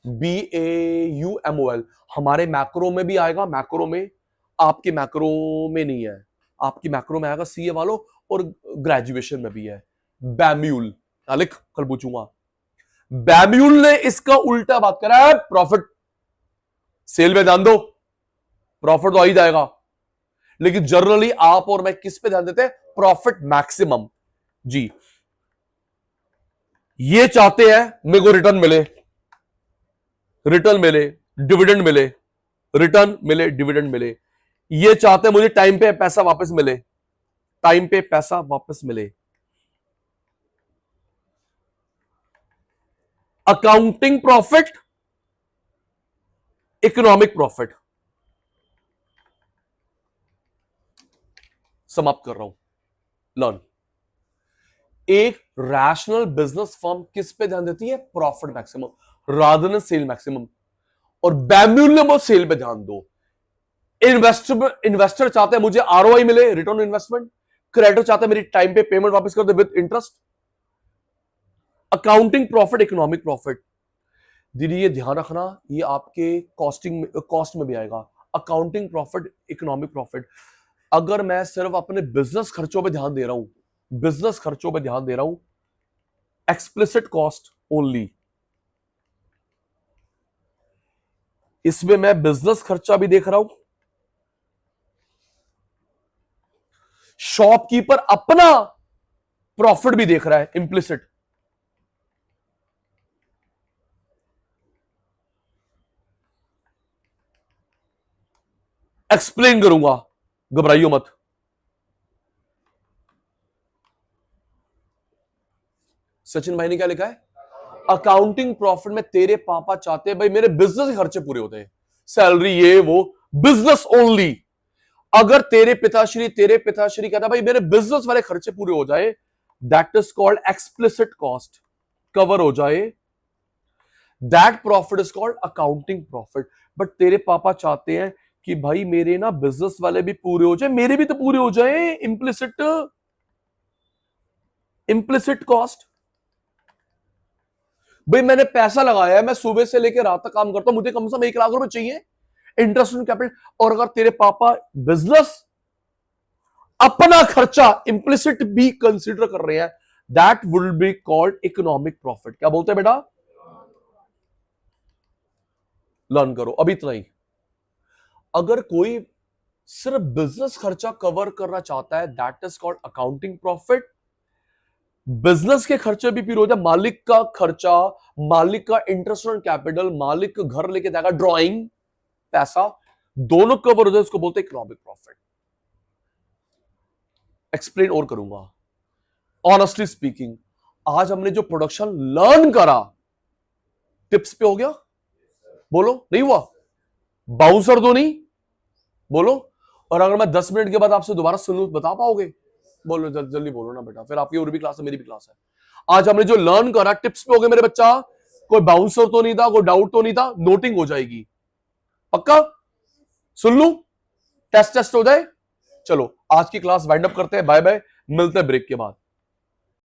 BAUMOL। हमारे मैक्रो में भी आएगा, मैक्रो में, आपके मैक्रो में नहीं है, आपकी मैक्रो में आएगा CA वालों, और ग्रेजुएशन में भी है बैम्यूल। लिख, कल पूछूंगा। बैम्यूल ने इसका उल्टा बात करा है, प्रॉफिट। सेल पे ध्यान दो, प्रॉफिट तो आ ही जाएगा, लेकिन जनरली आप और मैं किस पे ध्यान देते हैं? प्रॉफिट मैक्सिमम जी। ये चाहते हैं मेरे को रिटर्न मिले, रिटर्न मिले, डिविडेंड मिले, रिटर्न मिले, डिविडेंड मिले। ये चाहते हैं मुझे टाइम पे पैसा वापस मिले, टाइम पे पैसा वापस मिले। Accounting profit, economic profit. समाप्त कर रहा हूं, लर्न। एक रैशनल बिजनेस फर्म किस पे ध्यान देती है? Profit maximum rather than sale maximum. और बैम्यूल ने वो सेल पे ध्यान दो। इन्वेस्टर चाहते हैं मुझे ROI मिले, रिटर्न इन्वेस्टमेंट। क्रेडिटर चाहते हैं मेरी टाइम पे पेमेंट वापस कर दे with interest. Accounting profit, economic profit. दीदी ये ध्यान रखना, ये आपके कॉस्ट में भी आएगा। Accounting profit, economic profit. अगर मैं सिर्फ अपने बिजनेस खर्चों पे ध्यान दे रहा हूं, बिजनेस खर्चों पे ध्यान दे रहा हूं, एक्सप्लिसिट कॉस्ट ओनली, इसमें मैं बिजनेस खर्चा भी देख रहा हूं, शॉपकीपर अपना प्रॉफिट भी देख रहा है, इंप्लिसिट। एक्सप्लेन करूंगा, घबराइयो मत। सचिन भाई ने क्या लिखा है? अकाउंटिंग प्रॉफिट में तेरे पापा चाहते हैं भाई मेरे बिजनेस के खर्चे पूरे होते हैं, सैलरी ये वो, बिजनेस ओनली। अगर तेरे पिताश्री कहता भाई मेरे बिजनेस वाले खर्चे पूरे हो जाए, that is called explicit cost, cover हो जाए, that profit is called accounting profit. But तेरे पापा चाहते हैं कि भाई मेरे ना बिजनेस वाले भी पूरे हो जाए, मेरे भी तो पूरे हो जाए, इंप्लिसिट कॉस्ट। भाई मैंने पैसा लगाया है, मैं सुबह से लेकर रात तक काम करता हूं, मुझे कम से कम 1 लाख रुपए चाहिए इंटरेस्ट ऑन कैपिटल। और अगर तेरे पापा बिजनेस अपना खर्चा इंप्लिसिट भी कंसीडर कर रहे हैं, that will be called economic profit. क्या बोलते हैं बेटा? लर्न करो, अभी इतना ही। अगर कोई सिर्फ बिजनेस खर्चा कवर करना चाहता है, that is called accounting profit. Business के खर्चे भी फिर हो जाए, मालिक का खर्चा, मालिक का इंटरेस्ट ऑन कैपिटल, मालिक घर लेके जाएगा, ड्रॉइंग, पैसा, दोनों कवर हो जाए, उसको बोलते हैं इकोनॉमिक प्रॉफिट। एक्सप्लेन और करूंगा। ऑनेस्टली स्पीकिंग, आज हमने जो प्रोडक्शन लर्न करा, टिप्स पे हो गया? बोलो, नहीं हुआ? बाउंसर तो नहीं? बोलो। और अगर मैं 10 मिनट के बाद आपसे दोबारा सुनूं, बता पाओगे? बोलो, जल्दी बोलो ना बेटा, फिर आपकी और भी क्लास है, मेरी भी क्लास है। आज हमने जो लर्न करा, टिप्स पे हो गए मेरे बच्चा? कोई बाउंसर तो नहीं था, कोई डाउट तो नहीं था? नोटिंग हो जाएगी, पक्का? सुन लूं, टेस्ट हो जाए। चलो आज की क्लास वाइंड अप करते हैं, बाय बाय, मिलते हैं ब्रेक के बाद।